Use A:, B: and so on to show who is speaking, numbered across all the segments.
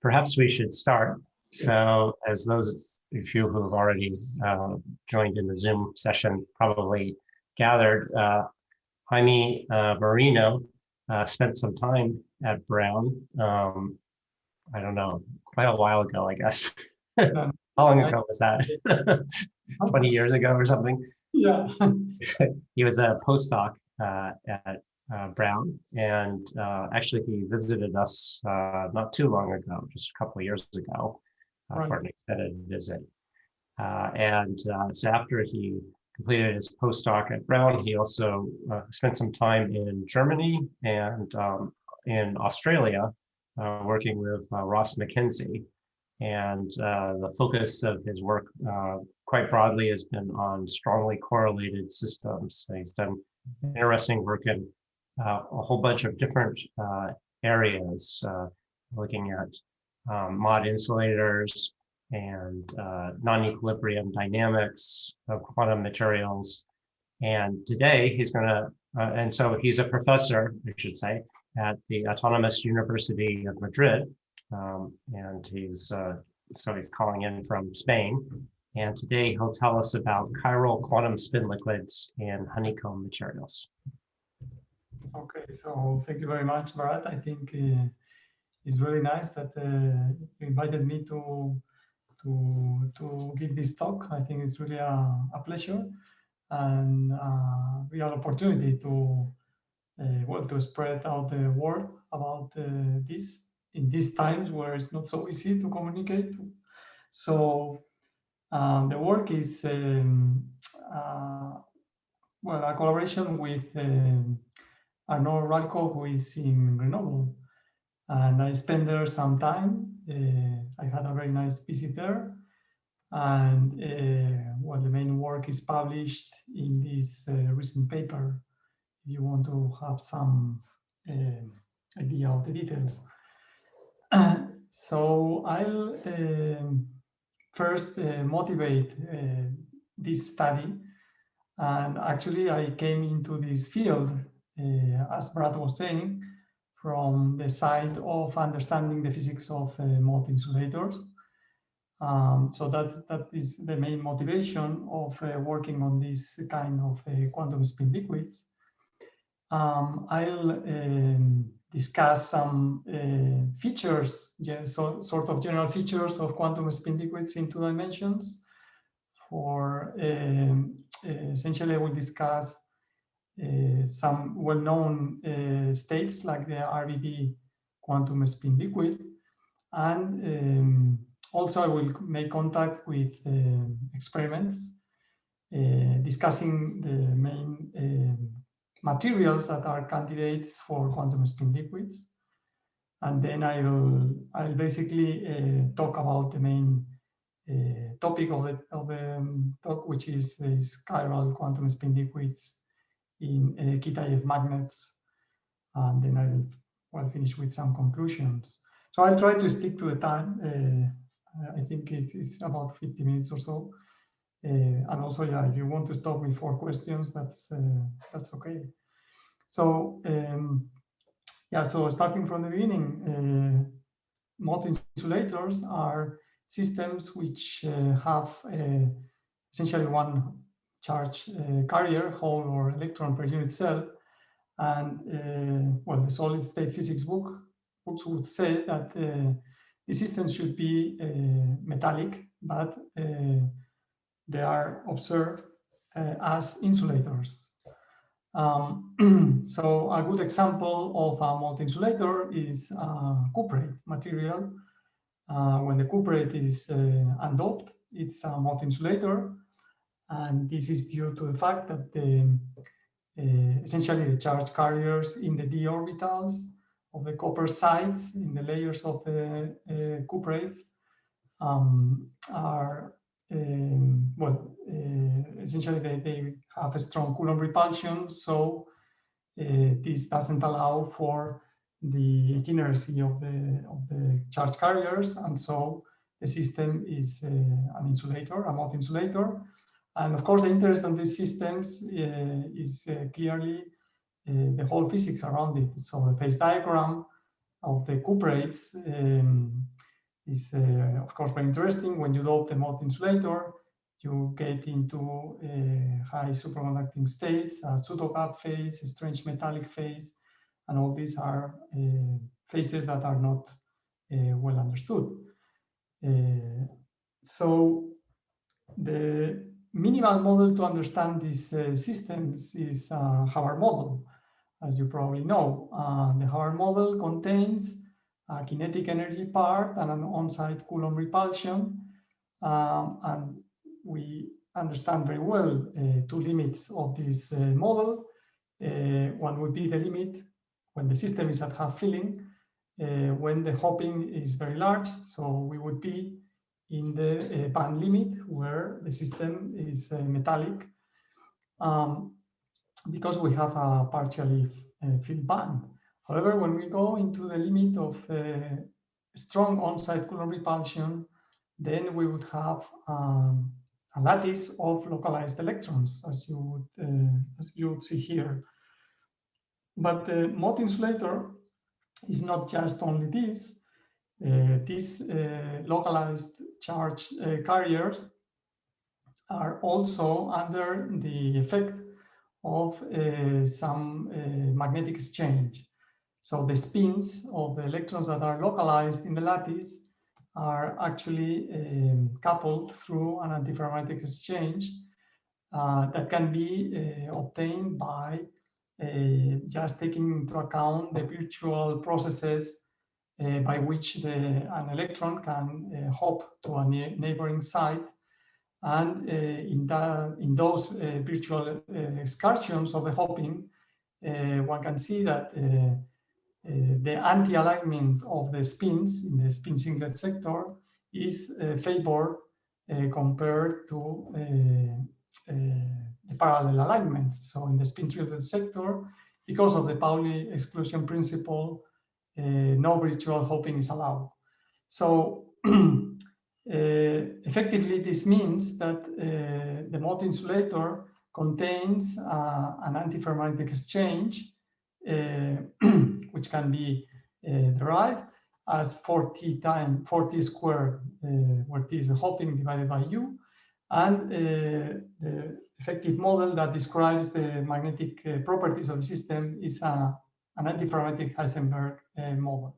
A: Perhaps we should start. So as those of you who have already joined in the Zoom session probably gathered, Jaime Merino spent some time at Brown, I don't know, quite a while ago, I guess. How long ago was that? 20 years ago or something?
B: Yeah.
A: He was a postdoc at Brown, and actually he visited us not too long ago, just a couple of years ago, for an extended visit. So after he completed his postdoc at Brown, he also spent some time in Germany and in Australia, working with Ross McKenzie. And the focus of his work quite broadly has been on strongly correlated systems. So he's done interesting work in a whole bunch of different areas, looking at Mott insulators and non-equilibrium dynamics of quantum materials. And today he's and so he's a professor, I should say, at the Autonomous University of Madrid. And he's calling in from Spain. And today he'll tell us about chiral quantum spin liquids and honeycomb materials.
B: Okay, so thank you very much, Bharat. I think it's really nice that you invited me to give this talk. I think it's really a pleasure and a real opportunity to to spread out the word about this in these times where it's not so easy to communicate. So the work is a collaboration with Arnaud Ralco, who is in Grenoble, and I spent there some time. I had a very nice visit there, and the main work is published in this recent paper. If you want to have some idea of the details. So I'll first motivate this study. And actually I came into this field, as Brad was saying, from the side of understanding the physics of Mott insulators. So that is the main motivation of working on this kind of quantum spin liquids. I'll discuss some features, sort of general features of quantum spin liquids in 2 dimensions. For essentially, I will discuss some well-known states like the RBB quantum spin liquid, and also I will make contact with experiments discussing the main materials that are candidates for quantum spin liquids, and then I'll basically talk about the main topic of the talk, which is this chiral quantum spin liquids in Kitaev magnets, and then I'll finish with some conclusions. So I'll try to stick to the time. I think it's about 50 minutes or so. And also, yeah, if you want to stop me for questions, that's okay. So so starting from the beginning, Mott insulators are systems which have essentially one charge carrier, hole or electron per unit cell, and the solid state physics books would say that the systems should be metallic, but they are observed as insulators. So a good example of a Mott insulator is cuprate material. When the cuprate is undoped, it's a Mott insulator, and this is due to the fact that essentially the charge carriers in the d orbitals of the copper sides in the layers of the cuprates are essentially they have a strong Coulomb repulsion, so this doesn't allow for the itineracy of the charge carriers, and so the system is an insulator, a Mott insulator. And of course, the interest on these systems is clearly the whole physics around it. So the phase diagram of the cuprates is of course very interesting. When you dope the Mott insulator, you get into high superconducting states, a pseudo-gap phase, a strange metallic phase, and all these are phases that are not well understood. So the minimal model to understand these systems is a Hubbard model, as you probably know. The Hubbard model contains a kinetic energy part and an on-site Coulomb repulsion, and we understand very well two limits of this model. One would be the limit when the system is at half filling, when the hopping is very large, so we would be in the band limit where the system is metallic, because we have a partially filled band. However, when we go into the limit of strong on-site Coulomb repulsion, then we would have a lattice of localized electrons, as you would see here. But the Mott insulator is not just only this. These localized charge carriers are also under the effect of some magnetic exchange. So the spins of the electrons that are localized in the lattice are actually coupled through an antiferromagnetic exchange that can be obtained by just taking into account the virtual processes by which an electron can hop to a neighboring site. And in those virtual excursions of the hopping, one can see that the anti-alignment of the spins in the spin singlet sector is favored compared to the parallel alignment. So in the spin singlet sector, because of the Pauli exclusion principle, no virtual hopping is allowed. So effectively, this means that the Mott insulator contains an antiferromagnetic exchange, which can be derived as 40 squared, where t is the hopping divided by u, and the effective model that describes the magnetic properties of the system is an antiferromagnetic Heisenberg model.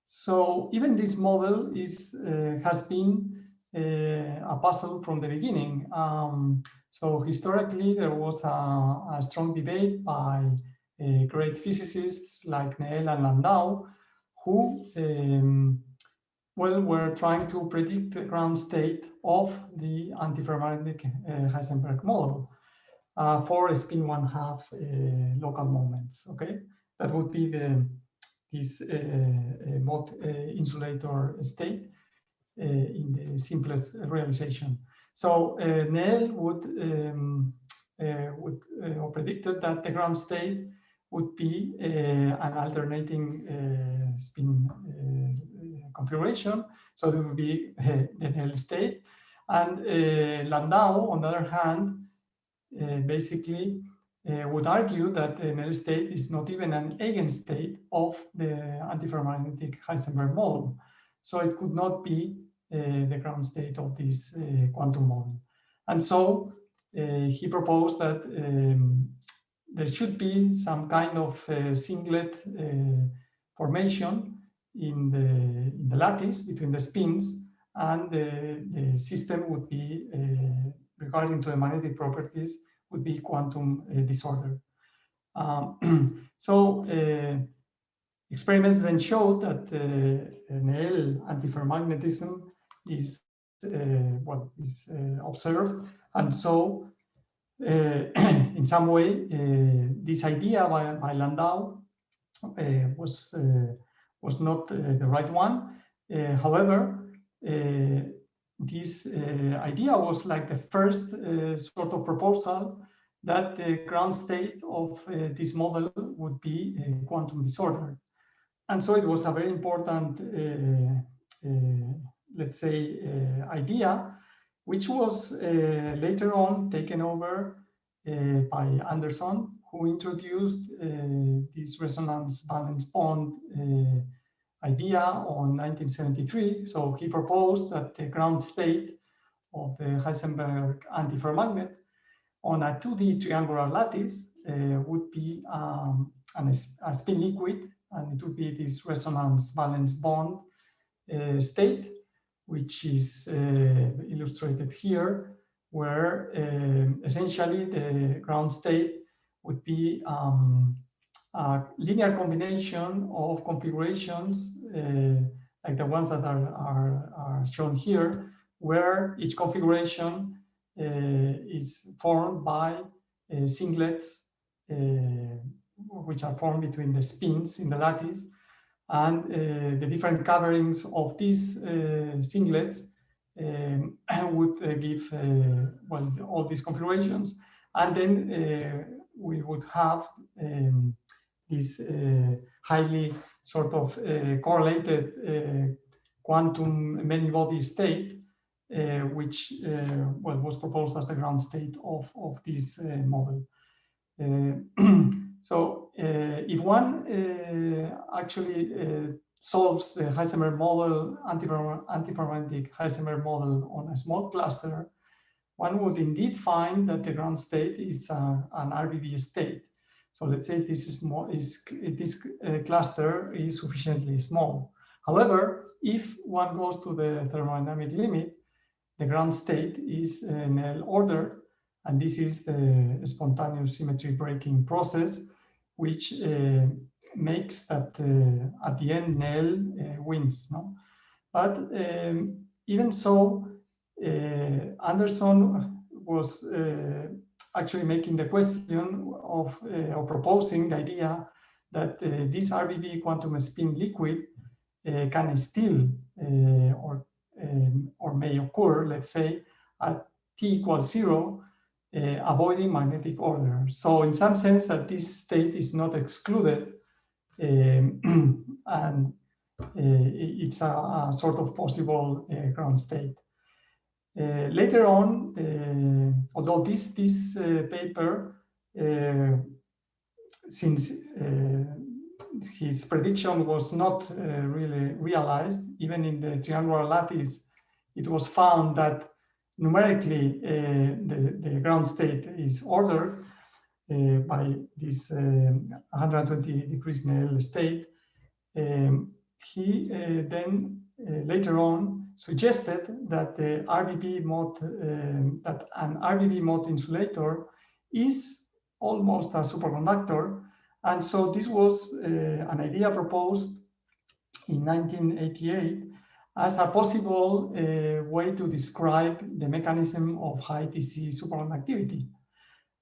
B: So even this model has been a puzzle from the beginning. So historically, there was a strong debate by great physicists like Néel and Landau, who were trying to predict the ground state of the antiferromagnetic Heisenberg model for spin 1/2 local moments. Okay, that would be this Mott insulator state in the simplest realization. So Néel predicted that the ground state would be an alternating spin configuration. So it would be the Néel state. And Landau, on the other hand, basically would argue that the Néel state is not even an eigenstate of the antiferromagnetic Heisenberg model. So it could not be the ground state of this quantum model. And so he proposed that there should be some kind of singlet formation in the lattice between the spins, and the system would be, regarding to the magnetic properties, would be quantum disordered. So experiments then showed that Néel antiferromagnetism is what is observed, and so in some way this idea by Landau was not the right one. However, this idea was like the first sort of proposal that the ground state of this model would be quantum disordered. And so it was a very important, let's say, idea, which was later on taken over by Anderson, who introduced this resonance valence bond idea on 1973. So he proposed that the ground state of the Heisenberg antiferromagnet on a 2D triangular lattice would be a spin liquid, and it would be this resonance valence bond state, which is illustrated here, where essentially the ground state would be a linear combination of configurations like the ones that are shown here, where each configuration is formed by singlets which are formed between the spins in the lattice, and the different coverings of these singlets would give well, all these configurations, and then we would have this highly sort of correlated quantum many-body state, which well, was proposed as the ground state of this model. So if one actually solves the Heisenberg model, antiferromagnetic Heisenberg model on a small cluster, one would indeed find that the ground state is an RBB state. So let's say this cluster is sufficiently small. However, if one goes to the thermodynamic limit, the ground state is Néel ordered, and this is the spontaneous symmetry breaking process, which makes that at the end Néel wins. No? But even so, Anderson was actually making the question of or proposing the idea that this RBB quantum spin liquid can still or may occur, let's say, at t equals 0, avoiding magnetic order. So in some sense that this state is not excluded, and it's a sort of possible ground state. Later on, although this paper, since his prediction was not really realized, even in the triangular lattice, it was found that numerically the ground state is ordered by this 120 degrees Néel state. He then later on suggested that the RBB Mott, that an RBB Mott insulator is almost a superconductor, and so this was an idea proposed in 1988 as a possible way to describe the mechanism of high TC superconductivity.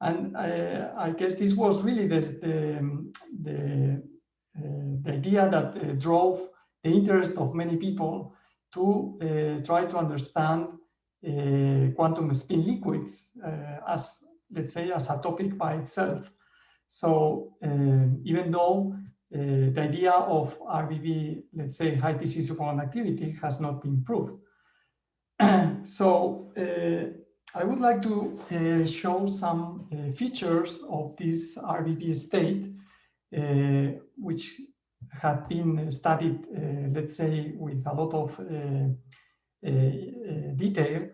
B: And I guess this was really the idea that drove the interest of many people to try to understand quantum spin liquids as, let's say, as a topic by itself. So even though the idea of RBB, let's say, high TC superconductivity has not been proved. So I would like to show some features of this RBB state, which have been studied, let's say, with a lot of detail,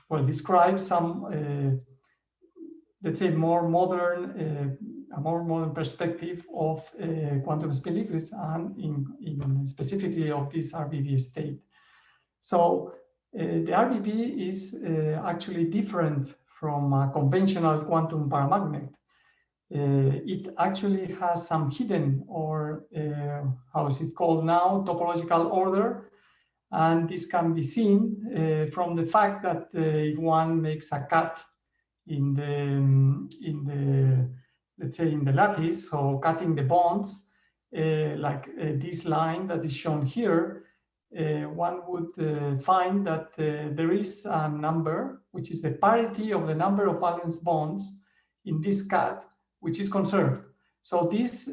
B: well, describe some, let's say, more modern, a more modern perspective of quantum spin liquids, and in specifically of this RBB state. So the RBB is actually different from a conventional quantum paramagnet. It actually has some hidden, or how is it called now, topological order, and this can be seen from the fact that if one makes a cut in the let's say in the lattice, so cutting the bonds, like this line that is shown here, one would find that there is a number which is the parity of the number of valence bonds in this cut, which is conserved. So this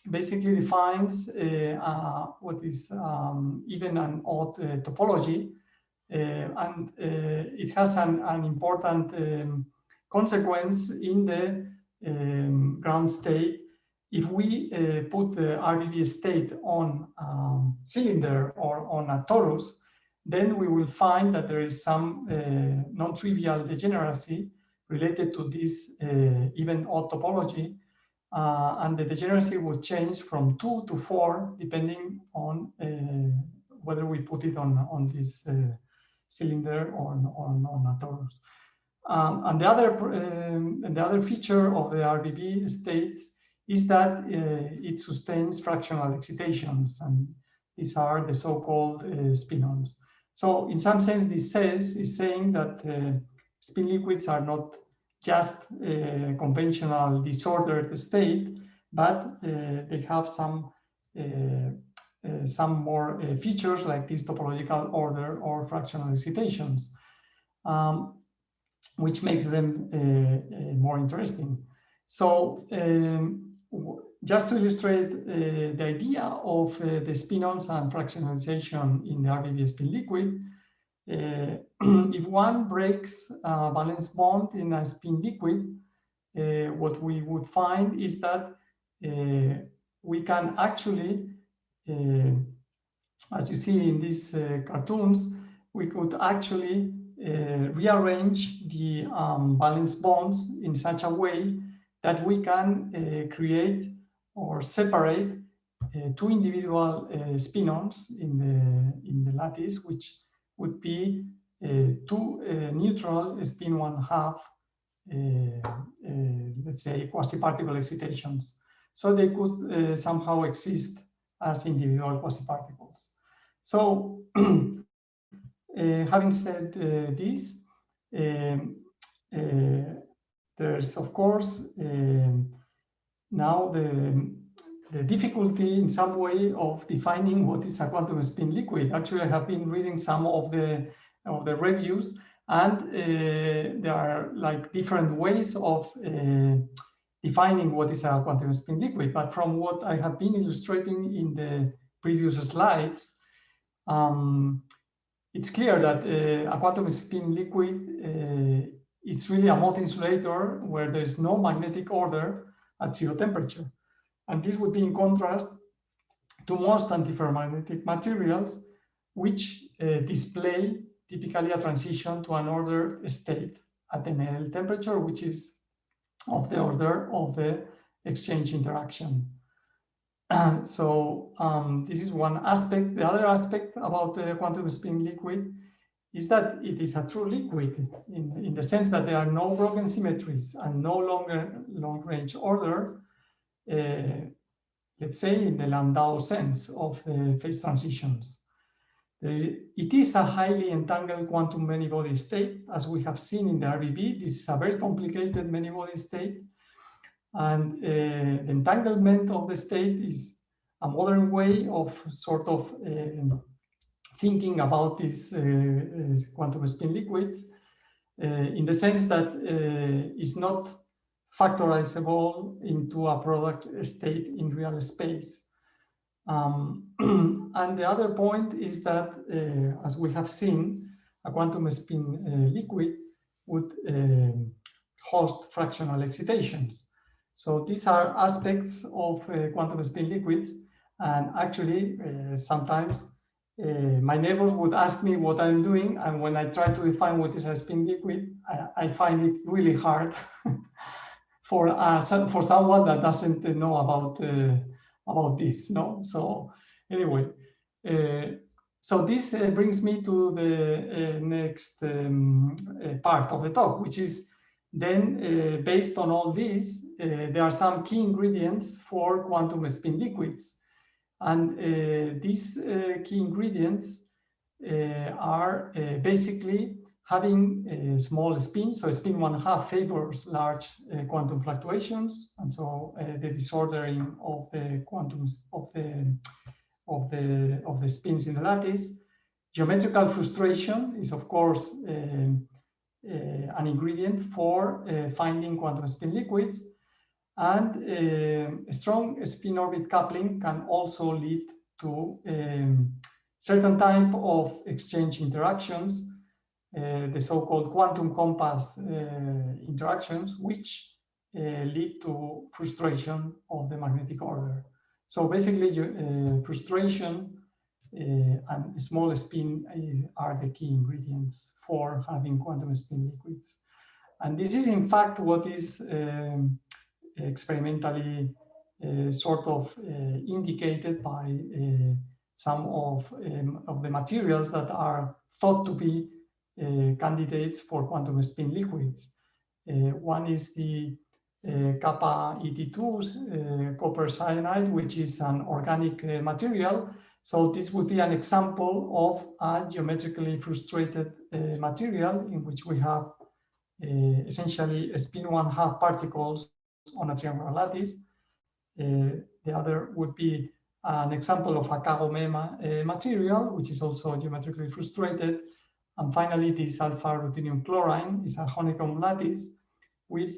B: basically defines what is even and odd topology, and it has an important consequence in the ground state, if we put the RBB state on cylinder or on a torus, then we will find that there is some non-trivial degeneracy related to this even-odd topology, and the degeneracy will change from 2 to 4 depending on whether we put it on this cylinder or on a torus. And the other feature of the RBB states is that it sustains fractional excitations, and these are the so-called spin-ons. So in some sense, this is saying that spin liquids are not just conventional disordered state, but they have some more features like this topological order or fractional excitations, which makes them more interesting. So just to illustrate the idea of the spin-ons and fractionalization in the RBB spin liquid, if one breaks a valence bond in a spin liquid, what we would find is that we can actually, as you see in these cartoons, we could actually rearrange the valence bonds in such a way that we can create or separate two individual spin-ons in the lattice, which would be two neutral spin 1/2, let's say, quasi-particle excitations. So they could somehow exist as individual quasi-particles. So having said this, there's of course now the difficulty in some way of defining what is a quantum spin liquid. Actually, I have been reading some of the reviews, and there are like different ways of defining what is a quantum spin liquid. But from what I have been illustrating in the previous slides, it's clear that a quantum spin liquid it's really a Mott insulator where there is no magnetic order at 0 temperature. And this would be in contrast to most antiferromagnetic materials, which display typically a transition to an ordered state at the Néel temperature, which is of the order of the exchange interaction. So this is one aspect. The other aspect about the quantum spin liquid is that it is a true liquid in the sense that there are no broken symmetries and no long-range order, let's say in the Landau sense of the phase transitions. It is a highly entangled quantum many-body state, as we have seen in the RBB. This is a very complicated many-body state, and the entanglement of the state is a modern way of sort of thinking about these quantum spin liquids in the sense that it's not factorizable into a product state in real space. And the other point is that, as we have seen, a quantum spin liquid would host fractional excitations. So these are aspects of quantum spin liquids, and actually sometimes my neighbors would ask me what I'm doing, and when I try to define what is a spin liquid, I find it really hard for someone that doesn't know about this. No, so anyway, so this brings me to the next part of the talk, which is then based on all this, there are some key ingredients for quantum spin liquids. And these key ingredients are basically having small spins. So spin 1/2 favors large quantum fluctuations, and so the disordering of the quantums of the spins in the lattice. Geometrical frustration is of course an ingredient for finding quantum spin liquids. And a strong spin orbit coupling can also lead to certain type of exchange interactions, the so-called quantum compass interactions, which lead to frustration of the magnetic order. So basically, frustration and small spin are the key ingredients for having quantum spin liquids. And this is in fact what is experimentally sort of indicated by some of the materials that are thought to be candidates for quantum spin liquids. One is the kappa ET2 copper cyanide, which is an organic material. So this would be an example of a geometrically frustrated material in which we have essentially spin 1/2 particles on a triangular lattice. The other would be an example of a Kagome material, which is also geometrically frustrated. And finally, this alpha ruthenium chlorine is a honeycomb lattice with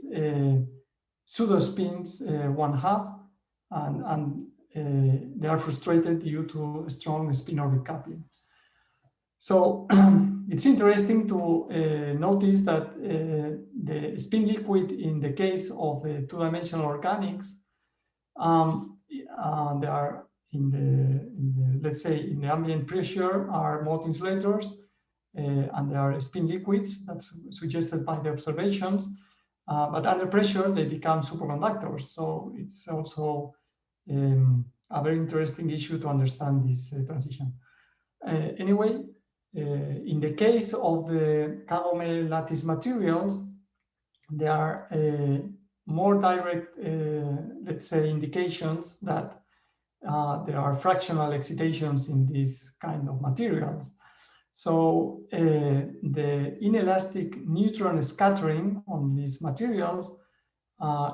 B: pseudo spins 1/2, and they are frustrated due to strong spin-orbit coupling. So it's interesting to notice that the spin liquid in the case of the two-dimensional organics, they are in the, let's say, in the ambient pressure are Mott insulators, and they are spin liquids. That's suggested by the observations. But under pressure, they become superconductors. So it's also a very interesting issue to understand this transition. Anyway, in the case of the Kagome lattice materials, there are more direct, let's say, indications that there are fractional excitations in these kind of materials. So the inelastic neutron scattering on these materials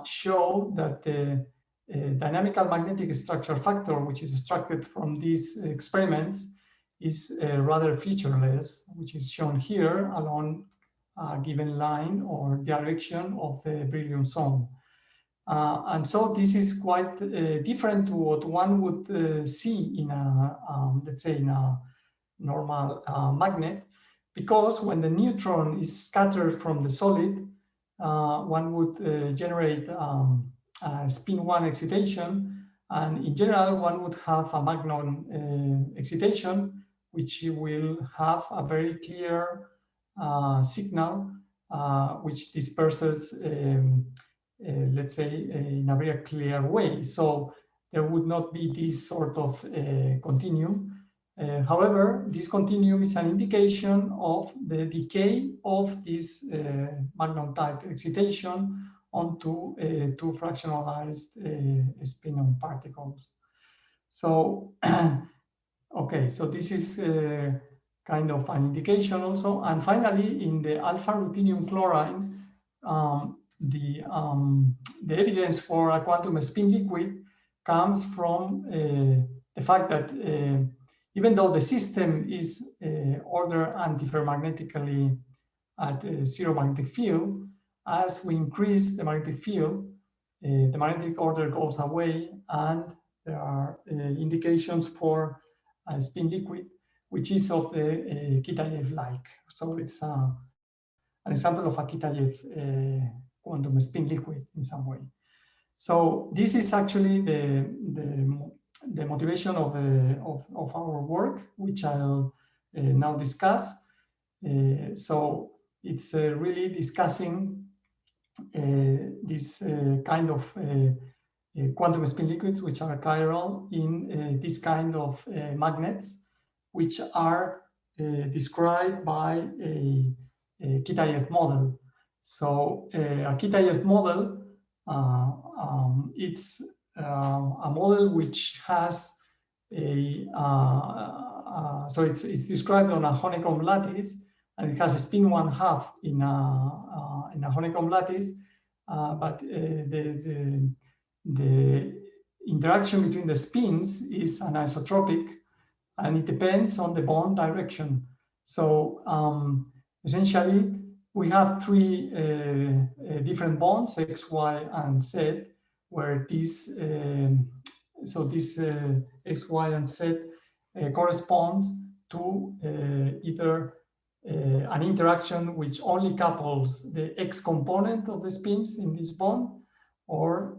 B: show that the dynamical magnetic structure factor, which is extracted from these experiments, is rather featureless, which is shown here along a given line or direction of the beryllium zone. And so this is quite different to what one would see in a, let's say, in a normal magnet, because when the neutron is scattered from the solid, one would generate a spin 1 excitation, and in general one would have a magnon excitation, which will have a very clear signal which disperses, let's say, in a very clear way. So there would not be this sort of continuum. However, this continuum is an indication of the decay of this magnon type excitation onto two fractionalized spin-on particles. So, okay, so this is kind of an indication also. And finally, in the alpha ruthenium chlorine, the evidence for a quantum spin liquid comes from the fact that even though the system is ordered antiferromagnetically at zero magnetic field, as we increase the magnetic field, the magnetic order goes away, and there are indications for a spin liquid, which is of the Kitaev-like. So it's an example of a Kitaev quantum spin liquid in some way. So this is actually the motivation of our work, which I'll now discuss. So it's really discussing this kind of quantum spin liquids, which are chiral in this kind of magnets, which are described by a Kitaev model. So a Kitaev model, it's a model which has a, so it's described on a honeycomb lattice, and it has a spin 1/2 in a honeycomb lattice, but the interaction between the spins is anisotropic, and it depends on the bond direction. So essentially, we have three different bonds, X, Y, and Z, where this, so this X, Y, and Z corresponds to either an interaction which only couples the X component of the spins in this bond, or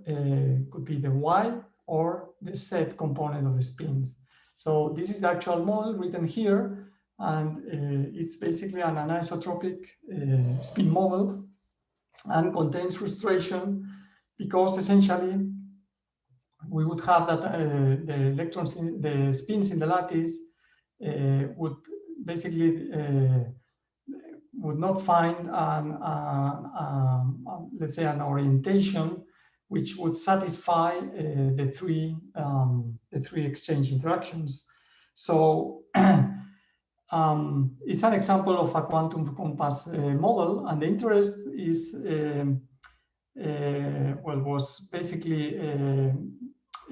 B: could be the Y or the Z component of the spins. So this is the actual model written here, and it's basically an anisotropic spin model and contains frustration because essentially we would have that the electrons, the spins in the lattice would basically would not find let's say an orientation which would satisfy the three exchange interactions. So it's an example of a quantum compass model, and the interest is was basically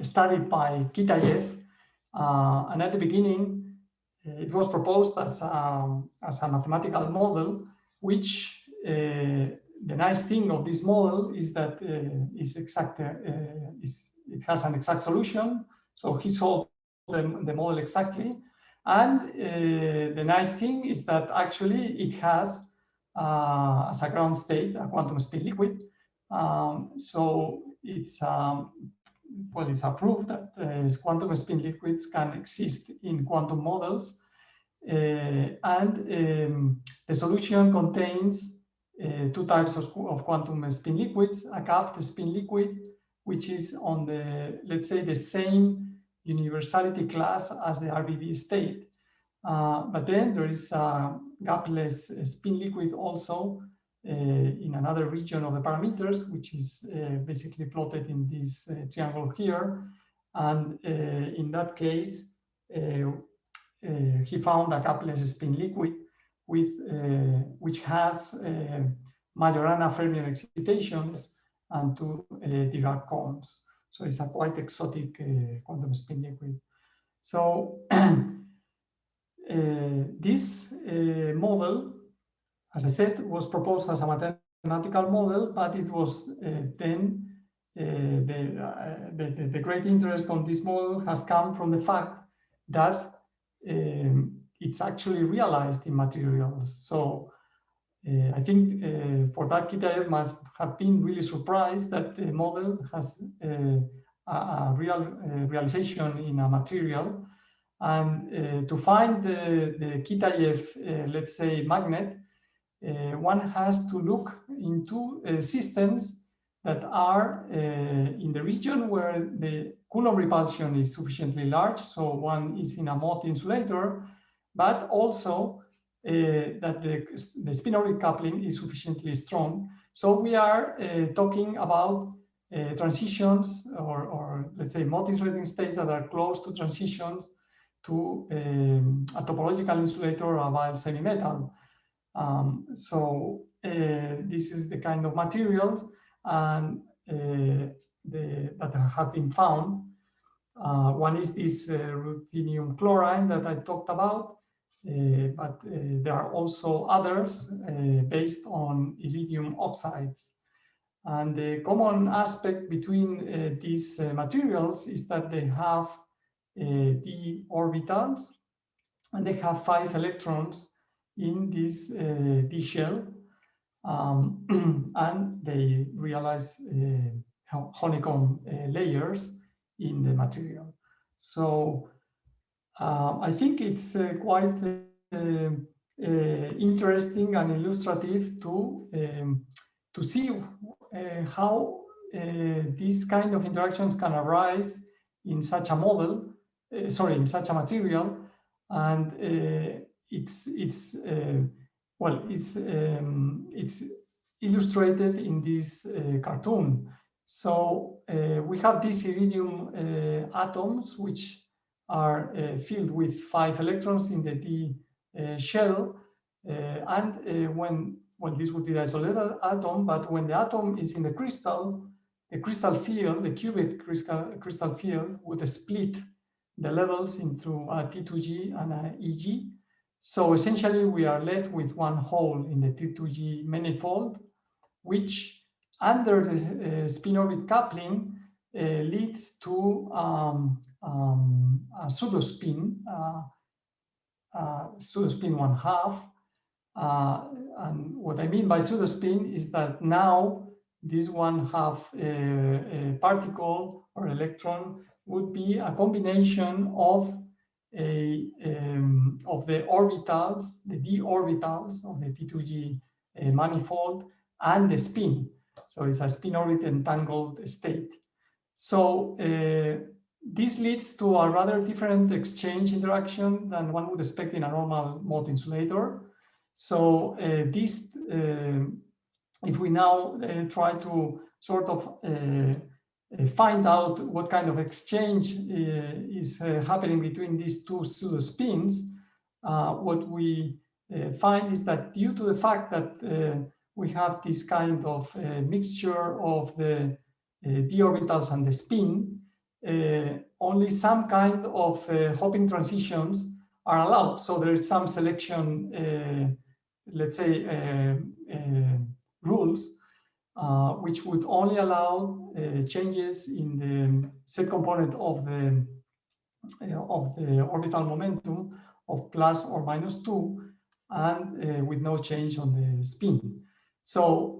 B: studied by Kitaev, and at the beginning it was proposed as a mathematical model, which the nice thing of this model is that it has an exact solution. So he solved the model exactly. And the nice thing is that actually it has, as a ground state, a quantum spin liquid. So it's it's a proof that quantum spin liquids can exist in quantum models. The solution contains two types of quantum spin liquids: a capped spin liquid, which is on the, let's say, the same universality class as the RBB state. But then there is a gapless spin liquid also in another region of the parameters, which is basically plotted in this triangle here. And in that case, he found a gapless spin liquid with which has Majorana fermion excitations and two Dirac combs. So it's a quite exotic quantum spin liquid. So this model, as I said, was proposed as a mathematical model, but it was then the great interest on this model has come from the fact that it's actually realized in materials. So I think for that, Kitaev must have been really surprised that the model has a real realization in a material. And to find the Kitaev, let's say, magnet, one has to look into systems that are in the region where the Coulomb repulsion is sufficiently large. So one is in a Mott insulator, but also that the spin-orbit coupling is sufficiently strong. So we are talking about transitions or let's say Mott insulating states that are close to transitions to a topological insulator or a valence semi-metal. So this is the kind of materials and that have been found. One is this ruthenium chloride that I talked about, but there are also others based on iridium oxides. And the common aspect between these materials is that they have d orbitals, and they have 5 electrons in this d shell, and they realize honeycomb layers in the material. So I think it's quite interesting and illustrative to see how these kind of interactions can arise in such a model, in such a material, and it's illustrated in this cartoon. So we have these iridium atoms which are filled with 5 electrons in the d shell, and this would be the isolated atom, but when the atom is in the crystal field, the qubit crystal field, would split the levels into a T2G and a EG. So essentially we are left with one hole in the T2G manifold, which under the spin-orbit coupling leads to a pseudospin, pseudospin 1/2. And what I mean by pseudospin is that now this one-half particle or electron would be a combination of the orbitals, the d orbitals of the T2G manifold, and the spin. So it's a spin orbit entangled state. So this leads to a rather different exchange interaction than one would expect in a normal Mott insulator. So if we now try to sort of find out what kind of exchange is happening between these two pseudospins, what we find is that due to the fact that we have this kind of mixture of the d orbitals and the spin, only some kind of hopping transitions are allowed. So there is some selection, let's say, rules, which would only allow changes in the set component of the orbital momentum of plus or minus 2, and with no change on the spin. So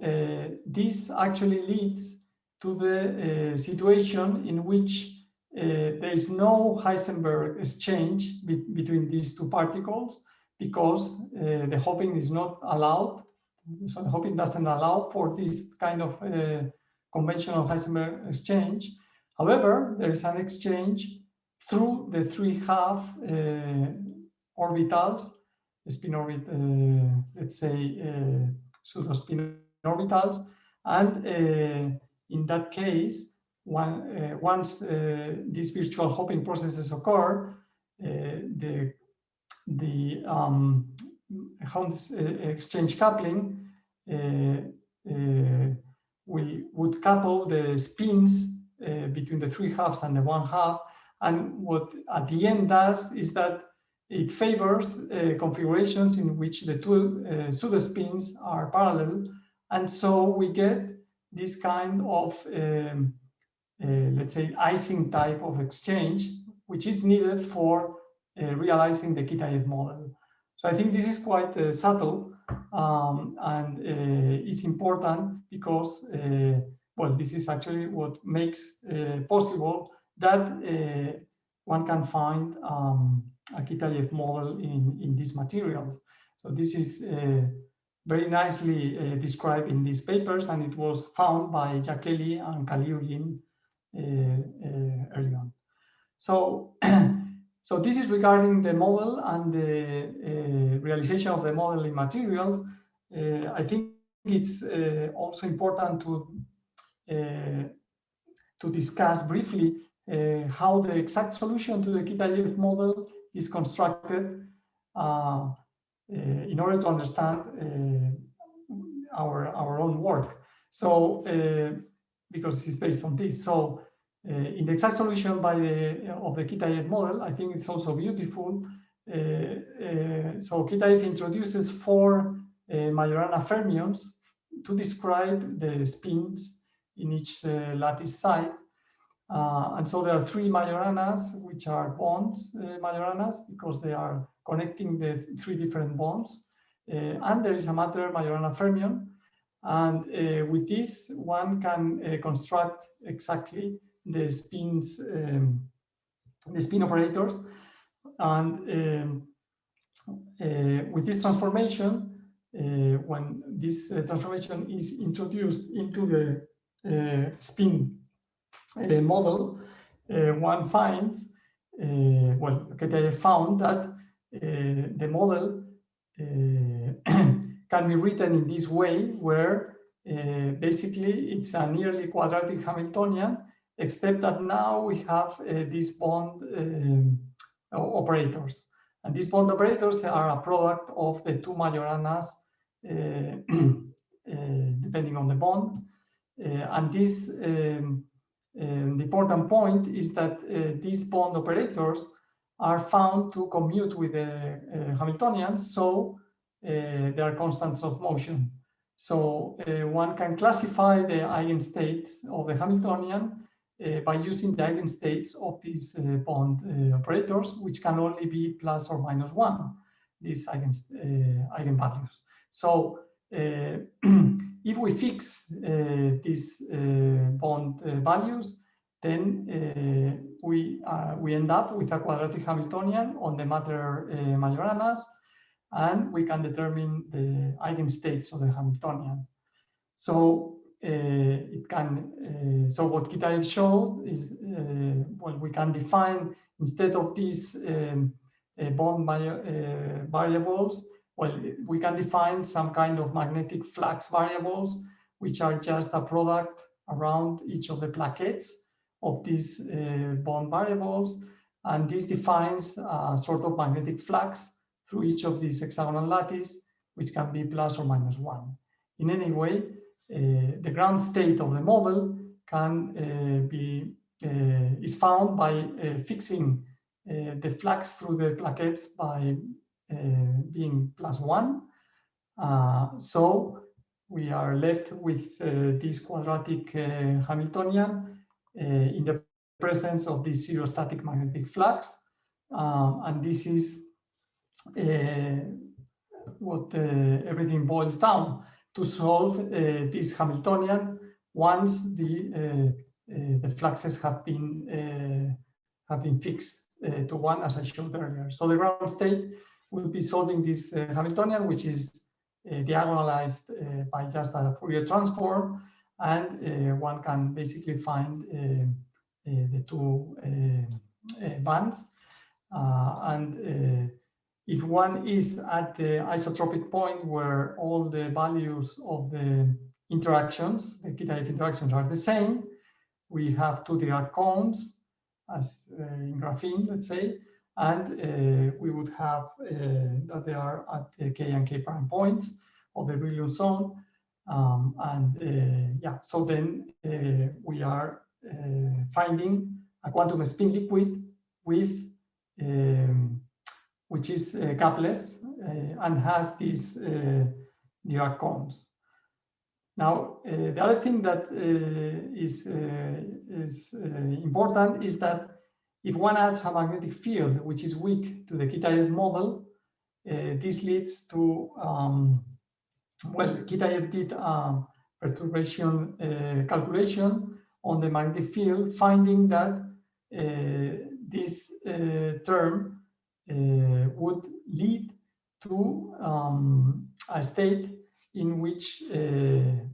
B: this actually leads to the situation in which there is no Heisenberg exchange between these two particles, because the hopping is not allowed. So the hopping doesn't allow for this kind of conventional Heisenberg exchange. However, there is an exchange through the 3/2 orbitals, the spin orbit, let's say pseudo-spin orbitals, and in that case, once these virtual hopping processes occur, the Hund's exchange coupling would couple the spins between the 3/2 and the 1/2, and what at the end does is that it favors configurations in which the two pseudospins are parallel, and so we get this kind of let's say icing type of exchange, which is needed for realizing the Kitaev model. So I think this is quite subtle, and it's important because, well, this is actually what makes possible that one can find a Kitaev model in these materials. So this is very nicely described in these papers, and it was found by Jackelli and Kaliugin early on. So so this is regarding the model and the realization of the model in materials. I think it's also important to discuss briefly how the exact solution to the Kitaev model is constructed in order to understand our own work. So because it's based on this. So in the exact solution of the Kitaev model, I think it's also beautiful. So Kitaev introduces 4 Majorana fermions to describe the spins in each lattice site. And so there are 3 Majoranas, which are bonds Majoranas, because they are connecting the 3 different bonds. And there is a matter Majorana fermion. And with this, one can construct exactly the spins, the spin operators. And with this transformation, when this transformation is introduced into the spin model, one finds, well, Kitaev found that the model can be written in this way, where basically it's a nearly quadratic Hamiltonian, except that now we have these bond operators. And these bond operators are a product of the 2 Majoranas, depending on the bond. And this, the important point is that these bond operators are found to commute with the Hamiltonian, so they are constants of motion. So one can classify the eigenstates of the Hamiltonian by using the eigenstates of these bond operators, which can only be plus or minus 1, these eigenvalues. So if we fix these bond values, then we end up with a quadratic Hamiltonian on the matter Majoranas, and we can determine the eigenstates of the Hamiltonian. So so what Kitaev showed is, well, we can define, instead of these bond variables, well, we can define some kind of magnetic flux variables, which are just a product around each of the plaquettes of these bond variables. And this defines a sort of magnetic flux through each of these hexagonal lattice, which can be plus or minus 1. In any way, the ground state of the model can is found by fixing the flux through the plaquettes by being plus 1. So we are left with this quadratic Hamiltonian in the presence of this zero static magnetic flux. And this is what everything boils down to solve this Hamiltonian once the fluxes have been fixed to 1, as I showed earlier. So the ground state will be solving this Hamiltonian, which is diagonalized by just a Fourier transform, and one can basically find the two bands. If one is at the isotropic point where all the values of the interactions, the Kitaev interactions, are the same, we have two Dirac cones, as in graphene, let's say, and we would have that they are at the k and k prime points of the Brillouin zone. Yeah, so then we are finding a quantum spin liquid with which is gapless and has these Dirac cones. Now, the other thing that is important is that if one adds a magnetic field which is weak to the Kitaev model, this leads to, well, Kitaev did a perturbation calculation on the magnetic field, finding that this term would lead to a state in which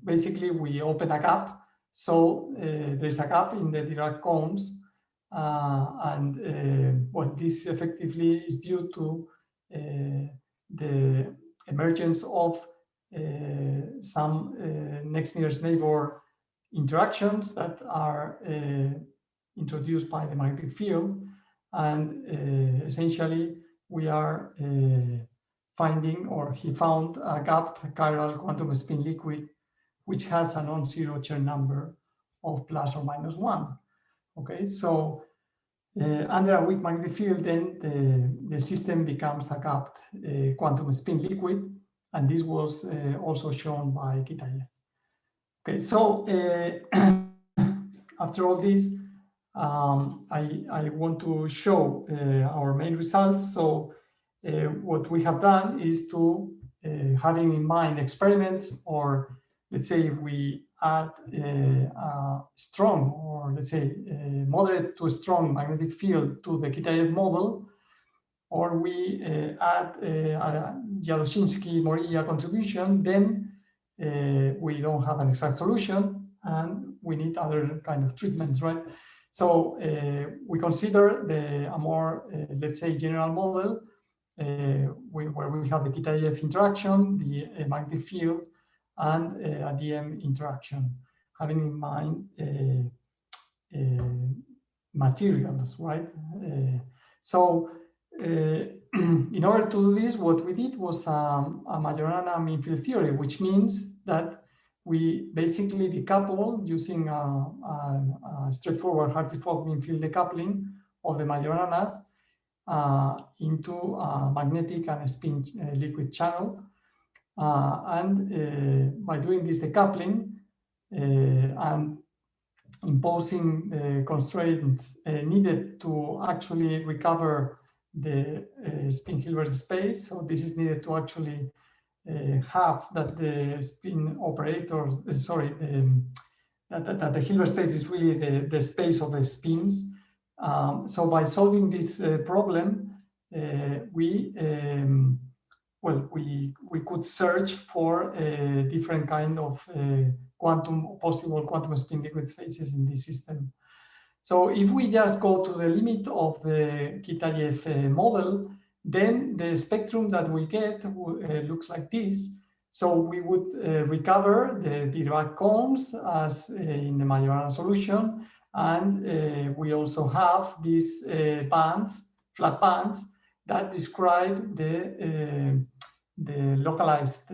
B: basically we open a gap. So there's a gap in the Dirac cones, well, this effectively is due to the emergence of some next nearest neighbor interactions that are introduced by the magnetic field. And essentially, we are finding, or he found, a gapped chiral quantum spin liquid, which has a non-zero Chern number of plus or minus 1. Okay, so under a weak magnetic field, then the system becomes a gapped quantum spin liquid, and this was also shown by Kitaev. Okay, so after all this, I want to show our main results. So what we have done is to, having in mind experiments, or let's say if we add a strong, or let's say moderate to a strong magnetic field to the Kitaev model, or we add a Dzyaloshinskii-Moriya contribution, then we don't have an exact solution and we need other kind of treatments, right? So we consider a more, let's say, general model where we have the Kitaev interaction, the magnetic field, and a DM interaction, having in mind materials, right? So in order to do this, what we did was a Majorana mean field theory, which means that we basically decouple using a straightforward Hartree-Fock mean field decoupling of the Majoranas into a magnetic and a spin liquid channel. By doing this decoupling and imposing the constraints needed to actually recover the spin Hilbert space, so this is needed to actually have that the spin operator, that the Hilbert space is really the space of the spins. So by solving this problem, we could search for a different kind of possible quantum spin liquid spaces in this system. So if we just go to the limit of the Kitaev model, then the spectrum that we get looks like this. So we would recover the Dirac combs as in the Majorana solution, and we also have these bands, flat bands, that describe the localized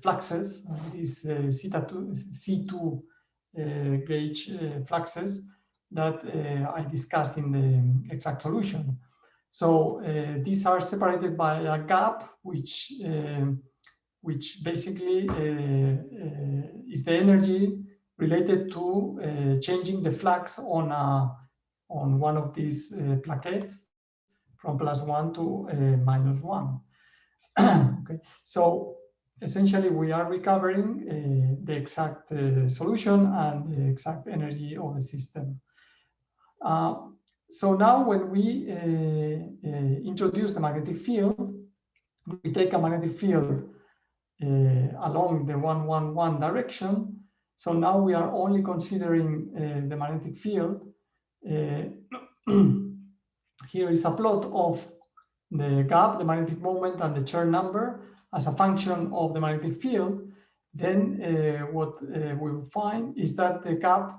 B: fluxes, these C2 gauge fluxes that I discussed in the exact solution. So these are separated by a gap, which basically is the energy related to changing the flux on one of these plaquettes from +1 to -1. Okay, so essentially we are recovering the exact solution and the exact energy of the system. So now when we introduce the magnetic field, we take a magnetic field along the 1, 1, 1 direction. So now we are only considering the magnetic field. Here is a plot of the gap, the magnetic moment, and the Chern number as a function of the magnetic field. Then what we will find is that the gap,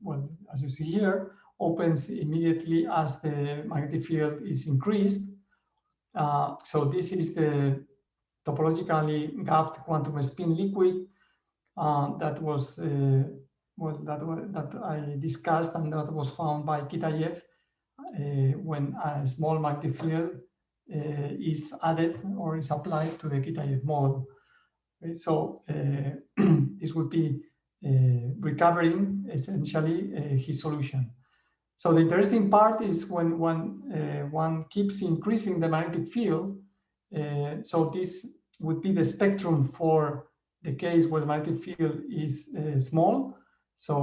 B: well, as you see here, opens immediately as the magnetic field is increased. So this is the topologically gapped quantum spin liquid that was that I discussed, and that was found by Kitaev when a small magnetic field is added or is applied to the Kitaev model. Okay, so this would be recovering essentially his solution. So the interesting part is when one keeps increasing the magnetic field. So this would be the spectrum for the case where the magnetic field is small. So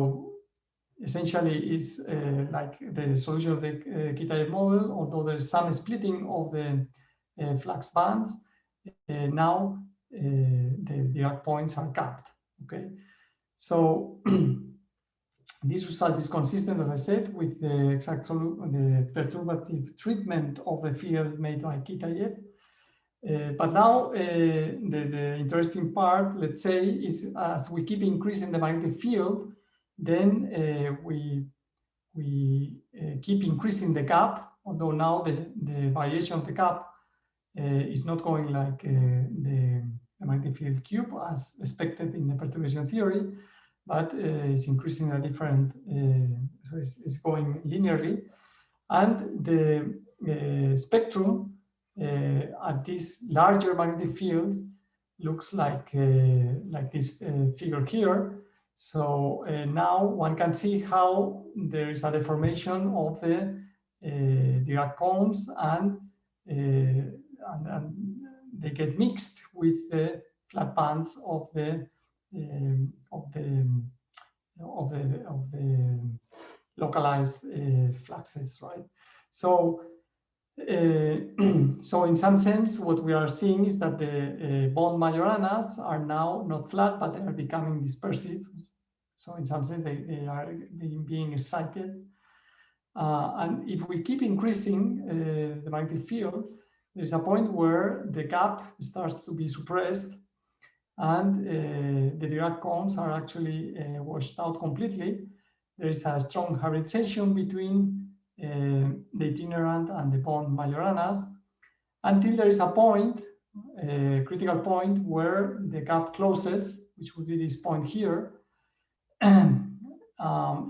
B: essentially is like the solution of the Kitaev model, although there's some splitting of the flux bands. Now the Dirac points are capped. Okay, so this result is consistent, as I said, with the exact the perturbative treatment of the field made by Kitaev. But now the interesting part, let's say, is as we keep increasing the magnetic field, then we keep increasing the gap, although now the variation of the gap is not going like the magnetic field cube as expected in the perturbation theory, but it's increasing a different, so it's going linearly. And the spectrum at this larger magnetic field looks like this figure here. So now one can see how there is a deformation of the Dirac combs, and they get mixed with the flat bands of the localized fluxes, right? So so in some sense, what we are seeing is that the bond Majoranas are now not flat, but they are becoming dispersive. So in some sense, they are being excited. And if we keep increasing the magnetic field, there's a point where the gap starts to be suppressed, and the Dirac combs are actually washed out completely. There is a strong hybridization between the itinerant and the bond Majoranas, until there is a point, a critical point, where the gap closes, which would be this point here.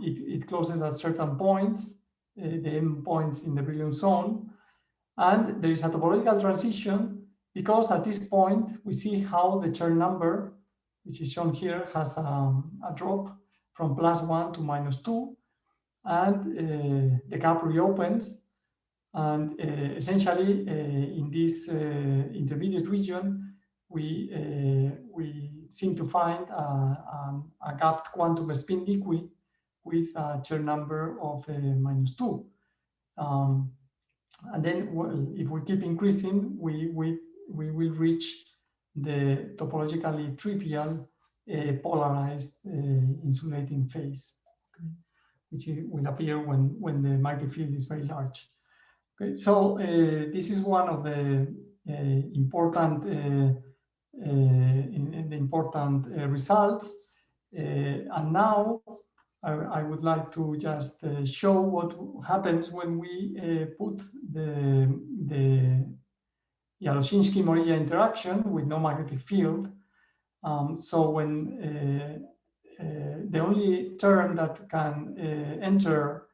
B: It closes at certain points, the end points in the Brillouin zone, and there is a topological transition, because at this point we see how the Chern number, which is shown here, has a drop from +1 to -2, and the gap reopens, And essentially, in this intermediate region, we seem to find a gapped quantum spin liquid with a Chern number of -2. And then, well, if we keep increasing, we will reach the topologically trivial polarized insulating phase, okay, which will appear when the magnetic field is very large. Okay, so this is one of the important results, and now I would like to just show what happens when we put the Dzyaloshinskii-Moriya interaction with no magnetic field. So when the only term that can enter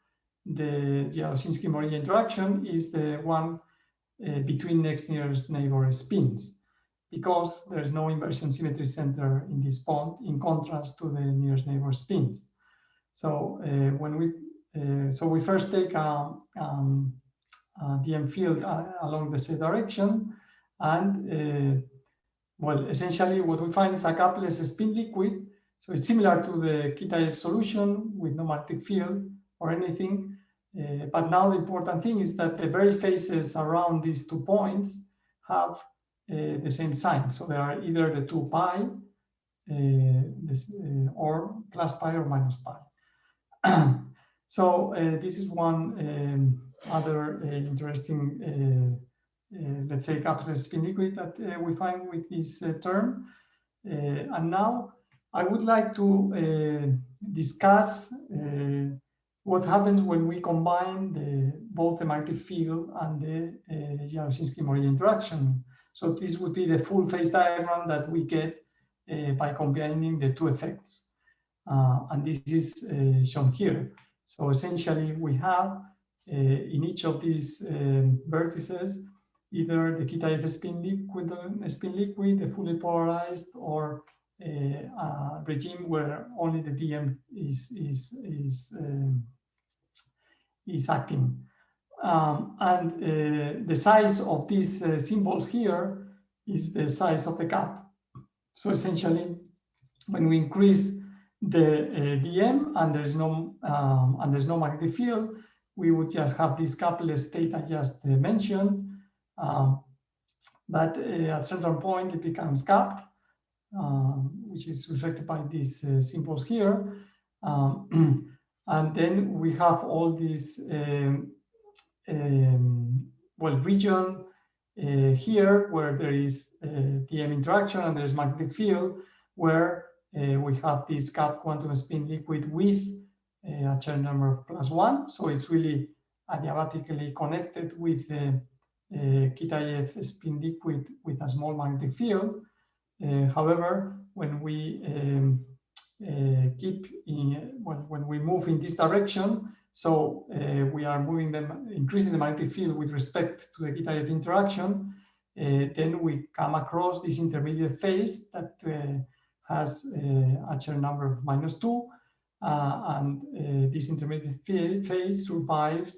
B: the Dzyaloshinskii-Moriya interaction is the one between nearest neighbor spins, because there's no inversion symmetry center in this bond, in contrast to the nearest neighbor spins. So when we first take a DM field along the z direction, and well, essentially what we find is a gapless spin liquid. So it's similar to the Kitaev solution with no magnetic field or anything. But now the important thing is that the very faces around these 2 points have the same sign. So they are either the 2 pi or plus pi or minus pi. So this is one other interesting, let's say, capital spin liquid that we find with this term. And now I would like to discuss what happens when we combine both the magnetic field and the Dzyaloshinskii-Moriya interaction. So this would be the full phase diagram that we get by combining the 2 effects. And this is shown here. So essentially we have in each of these vertices either the Kitaev spin liquid, the fully polarized, or a regime where only the DM is acting. And the size of these symbols here is the size of the gap. So essentially, when we increase the DM and there's no magnetic field, we would just have this gapless state I just mentioned. But at a certain point, it becomes gapped, which is reflected by these symbols here. And then we have all these region here where there is DM interaction and there's magnetic field, where we have this gapped quantum spin liquid with a Chern number of +1. So it's really adiabatically connected with the Kitaev spin liquid with a small magnetic field. However, when we when we move in this direction, so we are increasing the magnetic field with respect to the Kitaev interaction, then we come across this intermediate phase that has a Chern number of -2, and this intermediate phase survives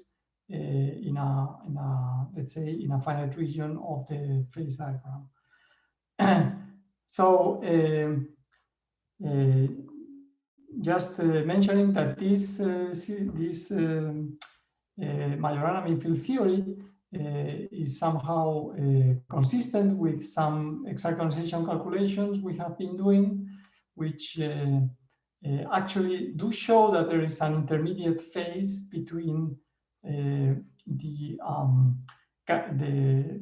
B: in a let's say in a finite region of the phase diagram. So just mentioning that this Majorana mean field theory is somehow consistent with some exact organization calculations we have been doing, which actually do show that there is an intermediate phase between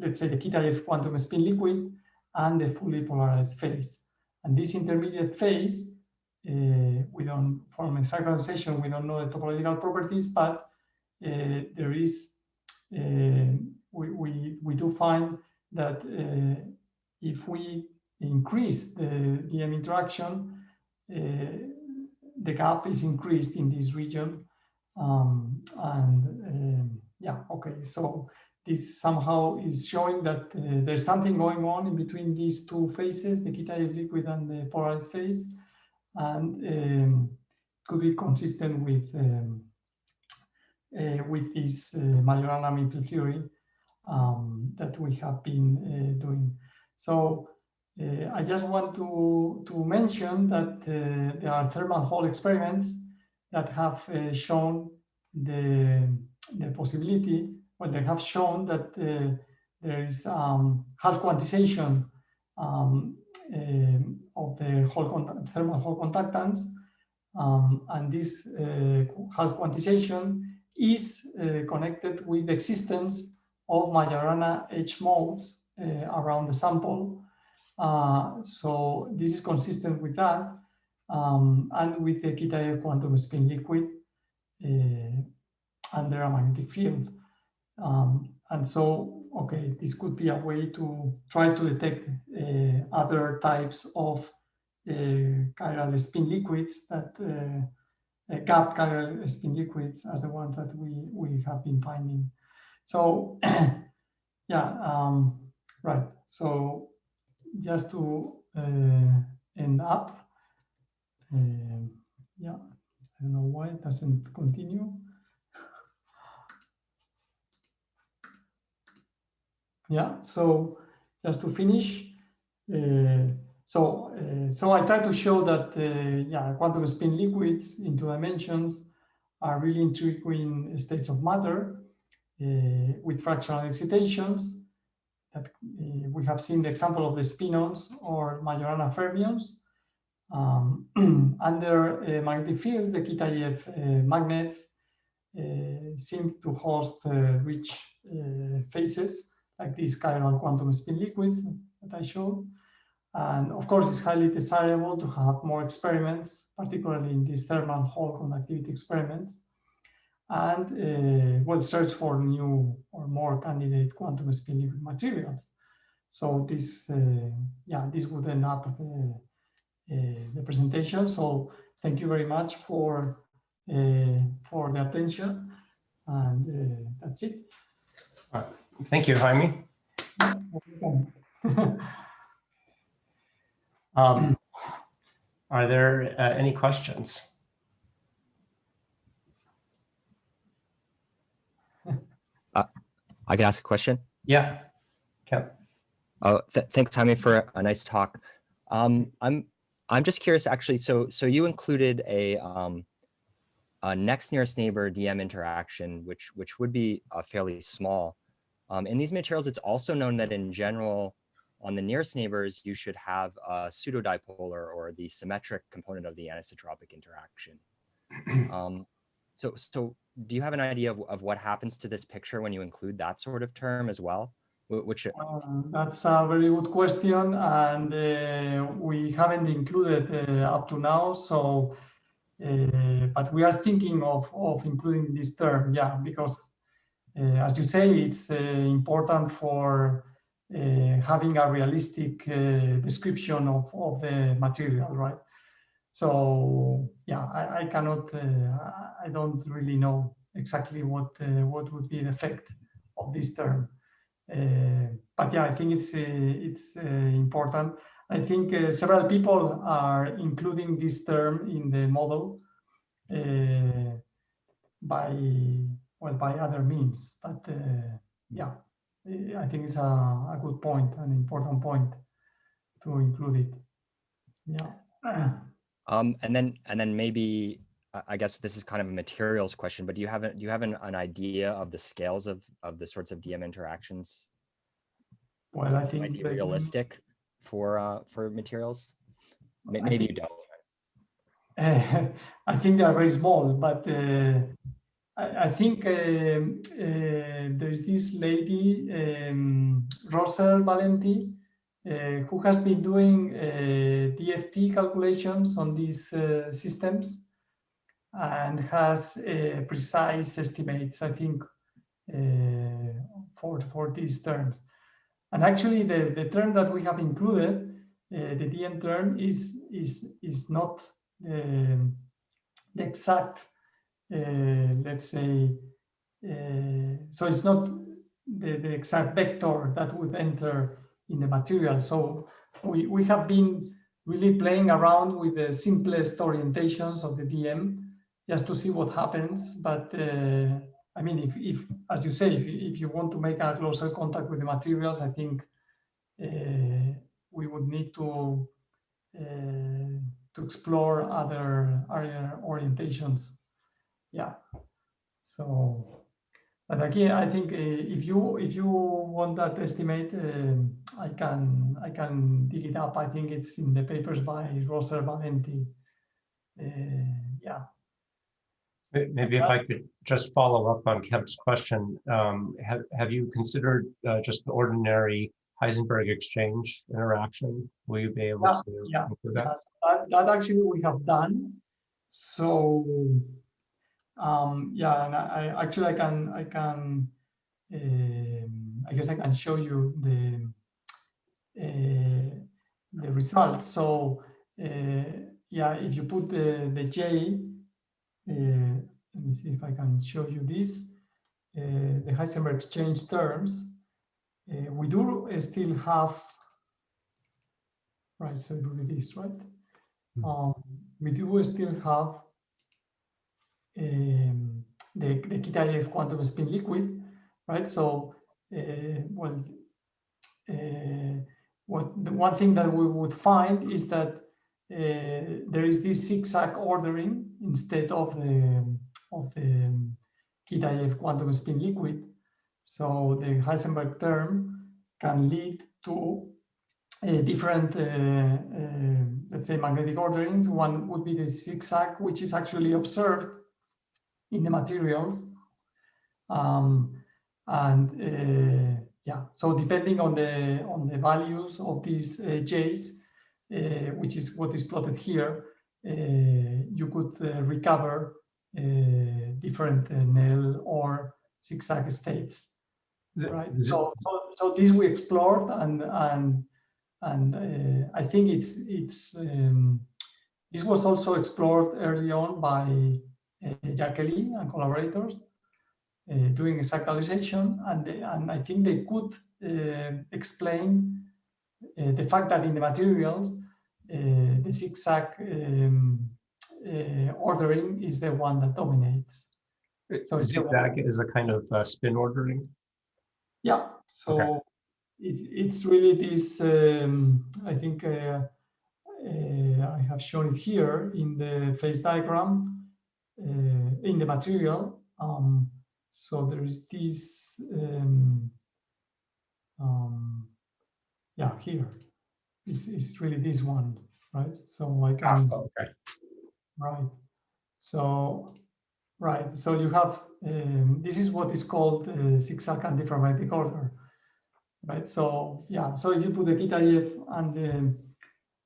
B: let's say the Kitaev quantum spin liquid and the fully polarized phase. And this intermediate phase, we don't form exact organization, we don't know the topological properties, but there is we do find that if we increase the DM interaction, the gap is increased in this region, yeah, okay, so this somehow is showing that there's something going on in between these 2 phases, the Kitaev liquid and the polarized phase, and could be consistent with with this Majorana mean theory that we have been doing. So I just want to mention that there are thermal Hall experiments that have shown the possibility, well, they have shown that there is half quantization of the thermal Hall conductance, and this half quantization is connected with the existence of Majorana H modes around the sample. So this is consistent with that, and with the Kitaev quantum spin liquid under a magnetic field. And so, okay, this could be a way to try to detect other types of chiral spin liquids, that gapped chiral spin liquids as the ones that we have been finding. So yeah, right. So just to end up, yeah, I don't know why it doesn't continue. Yeah, so just to finish, so I try to show that yeah, quantum spin liquids in 2 dimensions are really intriguing states of matter with fractional excitations. That we have seen the example of the spinons or Majorana fermions. Under magnetic fields, the Kitaev magnets seem to host rich phases, like these chiral quantum spin liquids that I showed. And of course, it's highly desirable to have more experiments, particularly in these thermal Hall conductivity experiments, and well, search for new or more candidate quantum spin liquid materials. So this, yeah, this would end up the presentation. So thank you very much for the attention, and that's it.
A: All right. Thank you, Jaime. Are there any questions?
C: I can ask a question.
A: Yeah. Okay.
C: Oh, thanks, Jaime, for a nice talk. I'm just curious, actually. So you included a next nearest neighbor DM interaction, which would be fairly small. In these materials, it's also known that in general, on the nearest neighbors, you should have a pseudo-dipolar or the symmetric component of the anisotropic interaction. So do you have an idea of what happens to this picture when you include that sort of term as well?
B: That's a very good question, and we haven't included up to now. So, but we are thinking of including this term, yeah, because as you say, it's important for having a realistic description of the material, right? So yeah, I cannot, I don't really know exactly what would be the effect of this term. But yeah, I think it's important. I think several people are including this term in the model by other means. But yeah, I think it's a good point, an important point to include it. Yeah.
C: And then maybe, I guess this is kind of a materials question, but do you have an idea of the scales of the sorts of DM interactions?
B: Well, I think
C: might be realistic for materials. Maybe you don't.
B: I think they are very small, but I think there's this lady, Rosel Valenti, who has been doing DFT calculations on these systems and has precise estimates, I think, for these terms. And actually, the term that we have included, the DM term, is not the exact, let's say, so it's not the exact vector that would enter in the material. So we have been really playing around with the simplest orientations of the DM just to see what happens. But I mean, if as you say, if you want to make a closer contact with the materials, I think we would need to explore other orientations. Yeah. So, but again, I think if you want that estimate, I can dig it up. I think it's in the papers by Rosser Valenti. Yeah.
A: Maybe if I could just follow up on Kemp's question, have you considered just the ordinary Heisenberg exchange interaction? Will you be able to include that?
B: That actually we have done. So yeah, and I guess I can show you the results. So yeah, if you put the J, let me see if I can show you this, the Heisenberg exchange terms, we do still have, right, so it will be this, right? We do still have the Kitaev quantum spin liquid, right? So, well, the one thing that we would find is that there is this zigzag ordering instead of the Kitaev quantum spin liquid. So the Heisenberg term can lead to different, let's say, magnetic orderings. One would be the zigzag, which is actually observed in the materials. Yeah, so depending on the values of these J's, which is what is plotted here, you could recover different Néel or zigzag states, right? So this we explored, and I think it's this was also explored early on by Jacqueline and collaborators doing exactalization, and I think they could explain the fact that in the materials the zigzag ordering is the one that dominates. So
A: zigzag is a kind of spin ordering.
B: Yeah. So okay. It's really this. I think I have shown it here in the phase diagram in the material. So there is this. Yeah, here. This is really this one, right? So I can.
A: Okay.
B: Right. So. Right, so you have, this is what is called zigzag antiferromagnetic order, right? So yeah, so if you put the Kitaev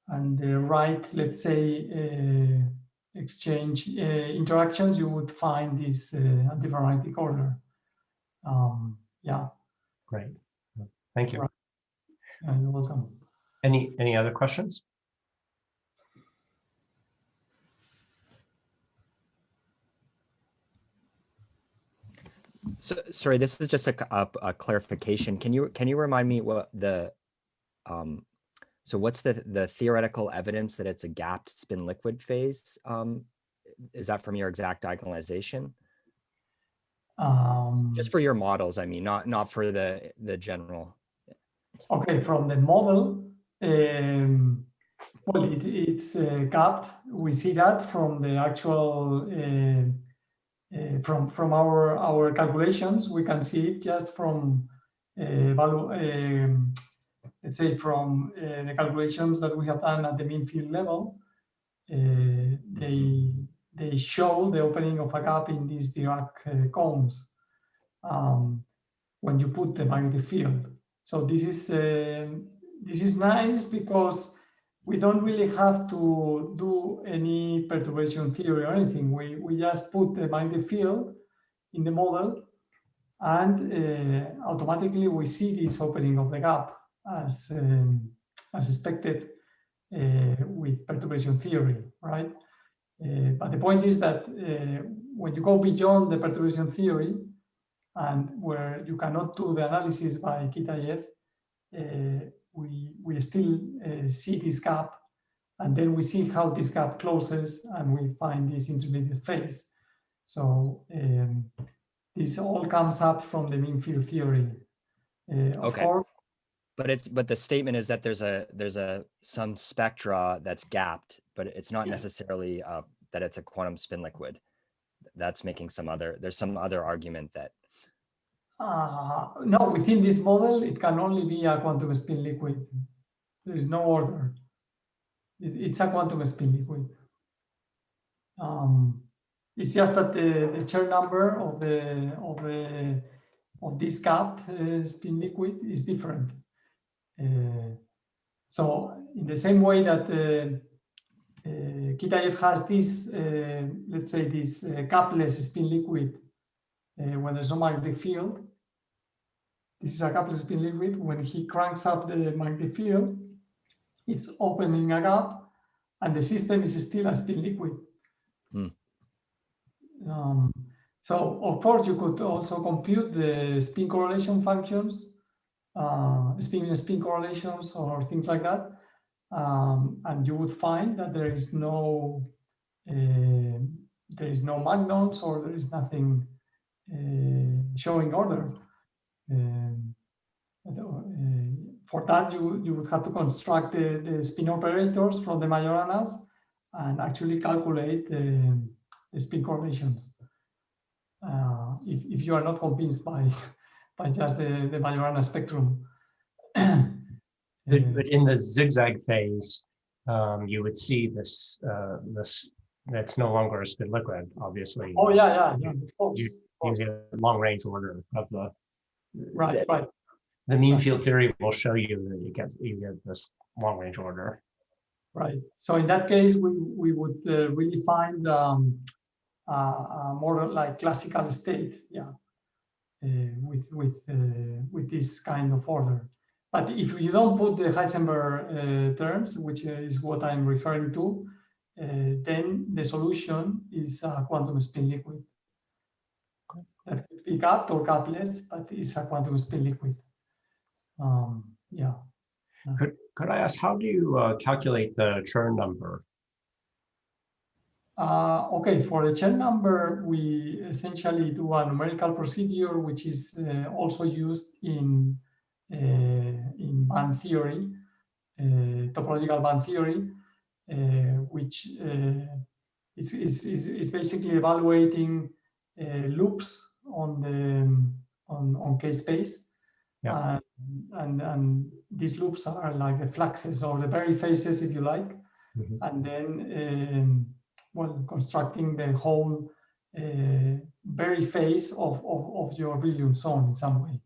B: and the right, let's say, exchange interactions, you would find this antiferromagnetic order. Yeah.
A: Great, thank you.
B: Right. You're welcome.
A: Any other questions?
C: So sorry, this is just a clarification. Can you remind me what the so what's the theoretical evidence that it's a gapped spin liquid phase? Is that from your exact diagonalization? Just for your models, I mean, not for the general. Okay,
B: from the model, well, it's gapped. We see that from the actual. From our calculations, we can see it just from let's say from the calculations that we have done at the mean field level. They show the opening of a gap in these Dirac combs when you put the magnetic field. So this is nice because we don't really have to do any perturbation theory or anything. We just put the magnetic field in the model, and automatically we see this opening of the gap as expected with perturbation theory, right? But the point is that when you go beyond the perturbation theory, and where you cannot do the analysis by Kitaev, we still see this gap, and then we see how this gap closes, and we find this intermediate phase. So this all comes up from the mean field theory. Of
C: Okay.
B: course,
C: But the statement is that there's some spectra that's gapped, but it's not necessarily that it's a quantum spin liquid. That's making there's some other argument that.
B: no, within this model, it can only be a quantum spin liquid. There is no order. It's a quantum spin liquid. It's just that the Chern number of this gapped spin liquid is different. So in the same way that Kitaev has this, let's say this gapless spin liquid when there's no magnetic field. This is a gapless spin liquid. When he cranks up the magnetic field, it's opening a gap, and the system is still a spin liquid. So of course you could also compute the spin correlation functions, spin correlations or things like that, and you would find that there is no magnons, or there is nothing showing order. For that, you would have to construct the spin operators from the Majoranas and actually calculate the spin correlations. If you are not convinced by just the Majorana spectrum.
A: But in the zigzag phase, you would see this that's no longer a spin liquid, obviously.
B: Oh yeah, of course.
A: You get long range order of the
B: right.
A: The mean field theory will show you that you get this long range order.
B: Right. So in that case, we would really find more like classical state, with this kind of order. But if you don't put the Heisenberg terms, which is what I'm referring to, then the solution is a quantum spin liquid. That could be gapped or gapless, but it's a quantum spin liquid.
A: Could I ask, how do you calculate the Chern number?
B: Okay, for the Chern number, we essentially do a numerical procedure, which is also used in band theory, topological band theory, which is basically evaluating loops on K-space.
A: Yeah.
B: And these loops are like the fluxes or the Berry phases, if you like.
A: Mm-hmm.
B: And then, constructing the whole Berry phase of your Brilliant zone in some way.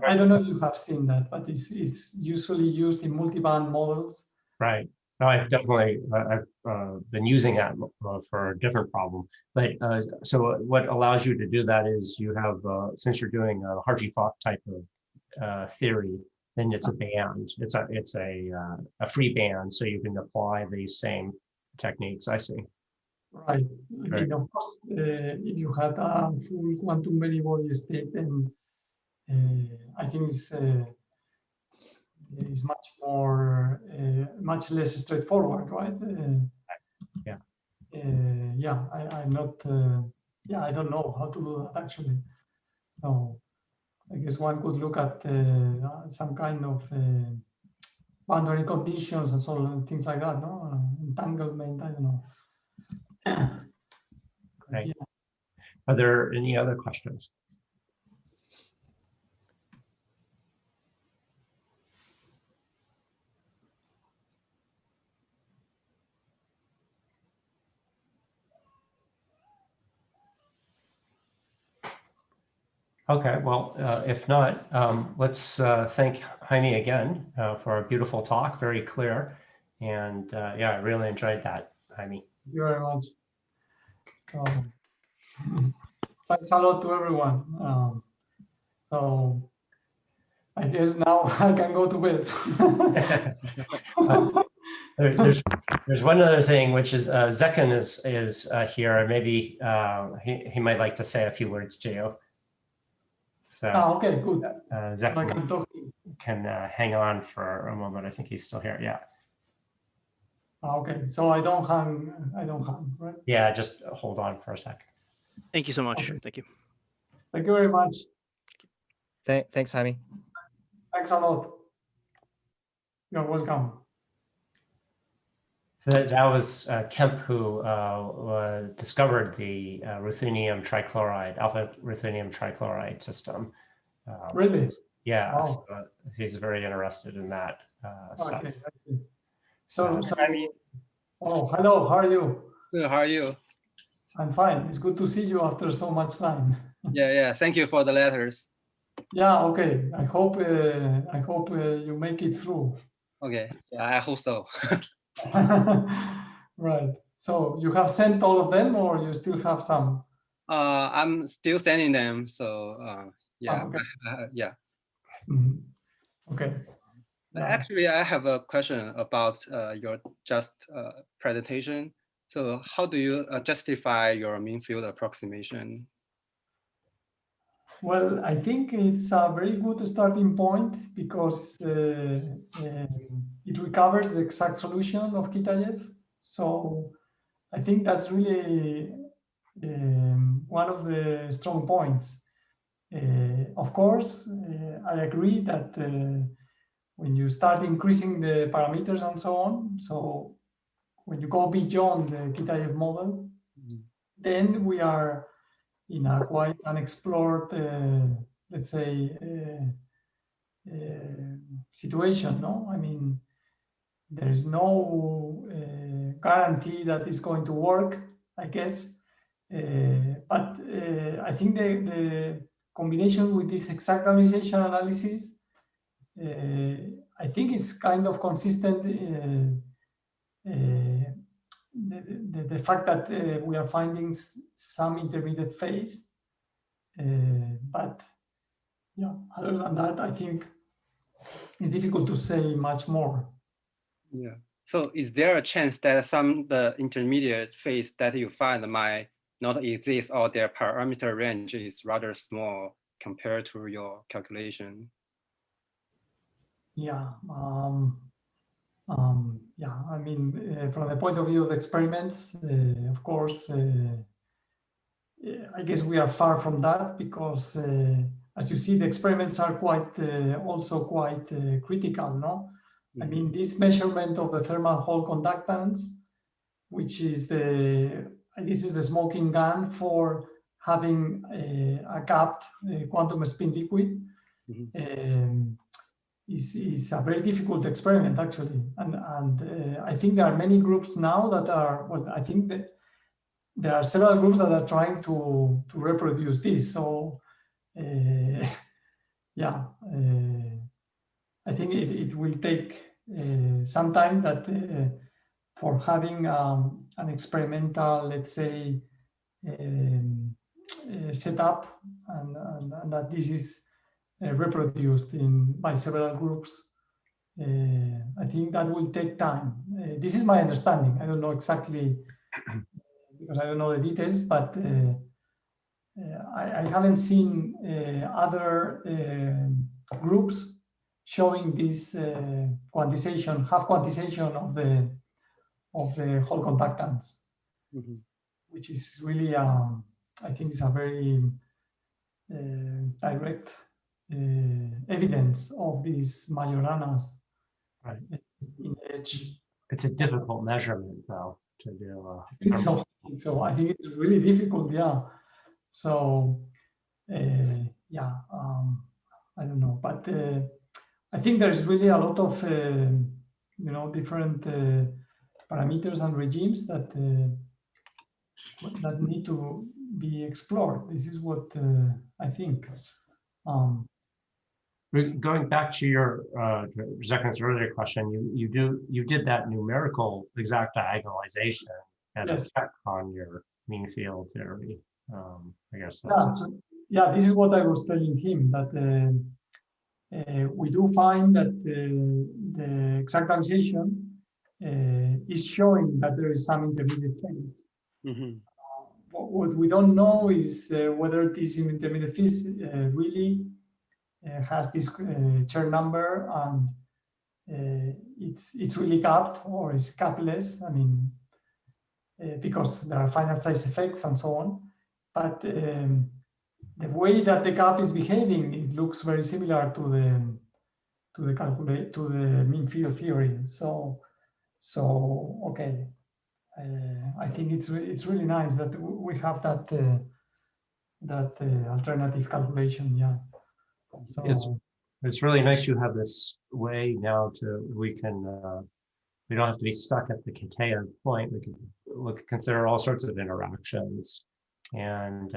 B: I don't know if you have seen that, but it's usually used in multiband models.
A: Right. No, I've definitely been using that for a different problem. But so what allows you to do that is you have, since you're doing a Hartree-Fock type of theory, then it's a band. It's a free band, so you can apply these same techniques. I see.
B: Right. I mean, of course, if you had a full quantum many-body state, then I think it's much more, much less straightforward, right? I'm not. I don't know how to do that actually. So I guess one could look at some kind of boundary conditions and so on, things like that, no? Entanglement, I don't know.
A: Right. Yeah. Are there any other questions? Okay, well, if not, let's thank Jaime again for a beautiful talk, very clear. And I really enjoyed that, Jaime.
B: Thank you very much. Thanks a lot to everyone. So I guess now I can go to bed.
A: There's one other thing, which is Zekan is here, and maybe he might like to say a few words to you. So
B: okay, good.
A: Zekan can hang on for a moment. I think he's still here. Yeah.
B: Okay, so I don't hang, right?
A: Yeah, just hold on for a second.
D: Thank you so much.
B: Okay.
D: Thank you.
B: Thank you very much.
C: Thanks, Jaime.
B: Thanks a lot. You're welcome.
A: So that was Kemp who discovered the ruthenium trichloride, alpha ruthenium trichloride system.
B: Really?
A: Yeah,
B: Wow.
A: so, he's very interested in that stuff.
B: Okay. So,
D: Jaime.
B: oh, hello, how are you?
D: Good, how are you?
B: I'm fine. It's good to see you after so much time.
D: Yeah. Thank you for the letters.
B: Yeah, okay. I hope you make it through.
D: Okay, yeah, I hope so.
B: Right. So you have sent all of them, or you still have some?
D: I'm still sending them, so yeah,
B: okay.
D: yeah.
B: Mhm. Okay. Nice.
D: Actually, I have a question about your just presentation. So how do you justify your mean field approximation?
B: Well, I think it's a very good starting point because it recovers the exact solution of Kitaev. So I think that's really one of the strong points. Of course, I agree that when you start increasing the parameters and so on, so when you go beyond the Kitaev model, then we are in a quite unexplored, let's say, situation, no? I mean, there is no guarantee that it's going to work, I guess. But I think the combination with this exact harmonization analysis, I think it's kind of consistent. The fact that we are finding some intermediate phase, but yeah, other than that, I think it's difficult to say much more.
D: Yeah. So is there a chance that the intermediate phase that you find might not exist, or their parameter range is rather small compared to your calculation?
B: Yeah. Yeah, I mean, from the point of view of the experiments, of course, I guess we are far from that because, as you see, the experiments are also quite critical, no? I mean, this measurement of the thermal Hall conductance, which is this is the smoking gun for having a capped quantum spin liquid. Is a very difficult experiment, actually, and I think there are many groups now that are, well, I think that there are several groups that are trying to reproduce this. So yeah, I think it will take some time that for having an experimental, let's say, setup, and that this is reproduced by several groups. I think that will take time. This is my understanding. I don't know exactly because I don't know the details, but I haven't seen other groups showing this quantization, half quantization of the Hall conductance, which is really, I think, is a very direct evidence of these Majoranas.
A: Right.
B: In edge.
A: It's a difficult measurement, though, to do.
B: I think it's really difficult. Yeah. So, yeah, I don't know, but I think there's really a lot of different parameters and regimes that need to be explored. This is what I think.
A: Going back to your Zekan's earlier question, you did that numerical exact diagonalization as a check on your mean field theory. I guess that's
B: this is what I was telling him, that we do find that the exact diagonalization is showing that there is some intermediate phase. What we don't know is whether this intermediate phase really has this Chern number and it's really capped or is capless. I mean, because there are finite size effects and so on. But the the way that the gap is behaving, it looks very similar to the mean field theory. So okay, I think it's really nice that we have that alternative calculation. Yeah. So
A: it's really nice you have this way now we don't have to be stuck at the Kitaev point. We can consider all sorts of interactions, and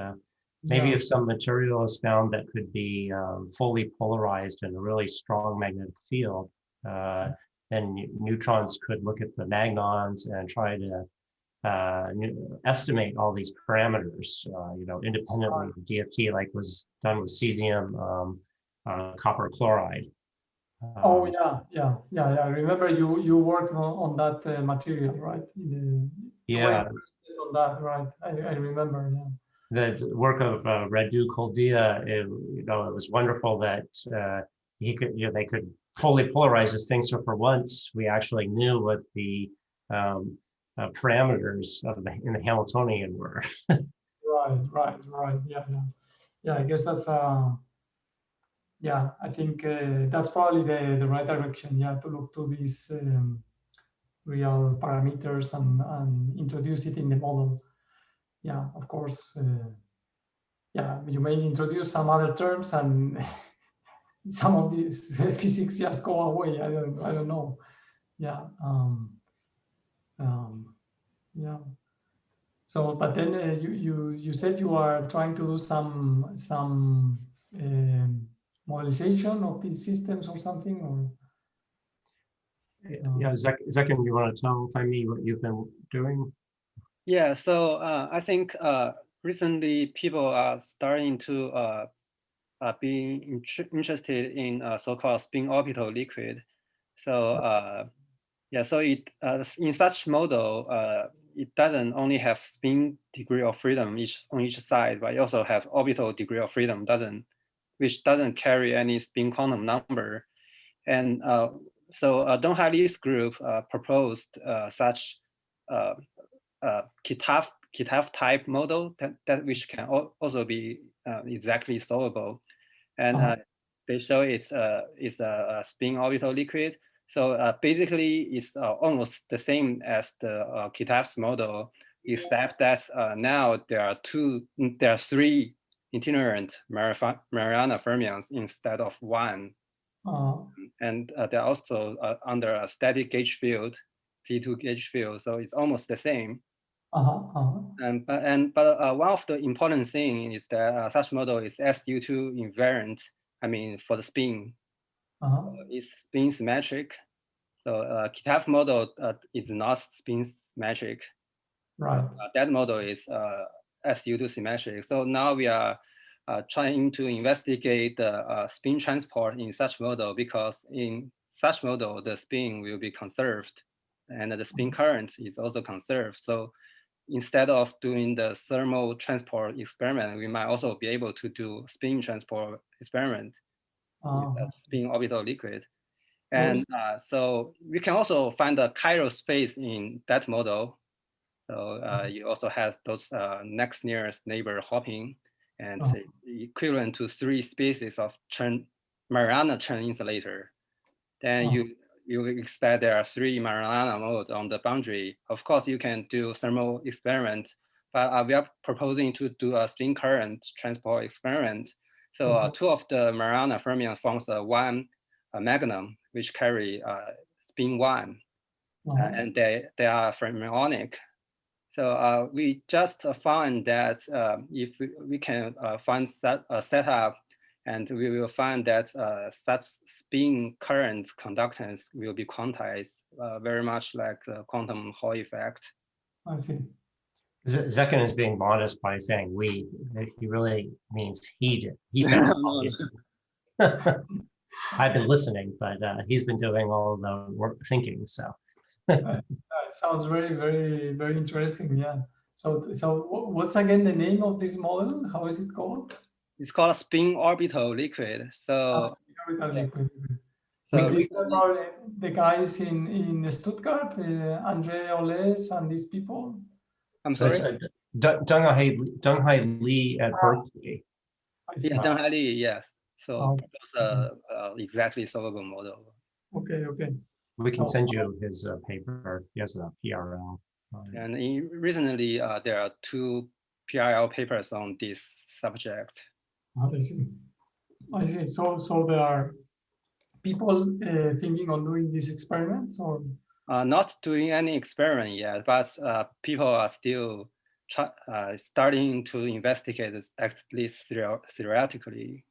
A: maybe if some material is found that could be fully polarized in a really strong magnetic field, then neutrons could look at the magnons and try to estimate all these parameters, independently of DFT, like was done with cesium, copper chloride.
B: Oh yeah. I remember you worked on that material, right?
A: Yeah.
B: On that, right? I remember. Yeah.
A: The work of Radu Koldia, it was wonderful that they could fully polarize this thing. So for once, we actually knew what the parameters in the Hamiltonian were.
B: Right. Yeah. I guess that's yeah. I think that's probably the right direction. Yeah, to look to these real parameters and introduce it in the model. Yeah, of course. Yeah, you may introduce some other terms and some of these physics just go away. I don't know. Yeah. Yeah. So, but then you said you are trying to do some modelization of these systems or something, or
A: yeah, Zekin, you want to tell Jaime what you've been doing?
D: Yeah, so I think recently people are starting to be interested in so-called spin orbital liquid. So yeah, so it in such model, it doesn't only have spin degree of freedom on each side, but it also have orbital degree of freedom which doesn't carry any spin quantum number. And so Dzyaloshinskii group proposed such Kitaev type model that which can also be exactly solvable, and they show it's a spin orbital liquid. So basically, it's almost the same as the Kitaev's model, except that now there are three itinerant Majorana fermions instead of one, and they're also under a static gauge field, T2 gauge field. So it's almost the same. But one of the important things is that such model is SU2 invariant. I mean, for the spin, it's spin symmetric. So Kitaev model is not spin symmetric.
B: Right.
D: That model is SU2 symmetric. So now we are trying to investigate the spin transport in such model, because in such model, the spin will be conserved and the spin current is also conserved. So instead of doing the thermal transport experiment, we might also be able to do spin transport experiment with a spin orbital liquid. And so we can also find the chiral space in that model. So it also has those next nearest neighbor hopping, and it's equivalent to 3 species of Majorana Chern insulator. Then you expect there are 3 Majorana modes on the boundary. Of course, you can do thermal experiment, but we are proposing to do a spin current transport experiment. So 2 of the Majorana fermion forms one magnum, which carry spin 1, and they are fermionic. So we just found that if we can find a setup, and we will find that such spin current conductance will be quantized very much like the quantum Hall effect.
B: I see.
A: Zekin is being modest by saying we. He really means he did. He found all these things. I've been listening, but he's been doing all the work thinking. So
B: it sounds very, very, very interesting. Yeah. So what's again the name of this model? How is it called?
D: It's called a spin orbital liquid. So
B: orbital liquid.
D: So
B: these are the guys in Stuttgart, Andre Oles and these people.
D: I'm sorry.
A: Deng-Hai Lee at Berkeley.
B: I see.
D: Internally, yes. So
B: Okay.
D: those exactly solvable model.
B: Okay, okay.
A: We can
B: So-
A: send you his paper. He has a PRL.
D: And recently, there are 2 PRL papers on this subject.
B: I see. I see. So there are people thinking on doing these experiments, or
D: Not doing any experiment yet, but people are still starting to investigate this, at least theoretically.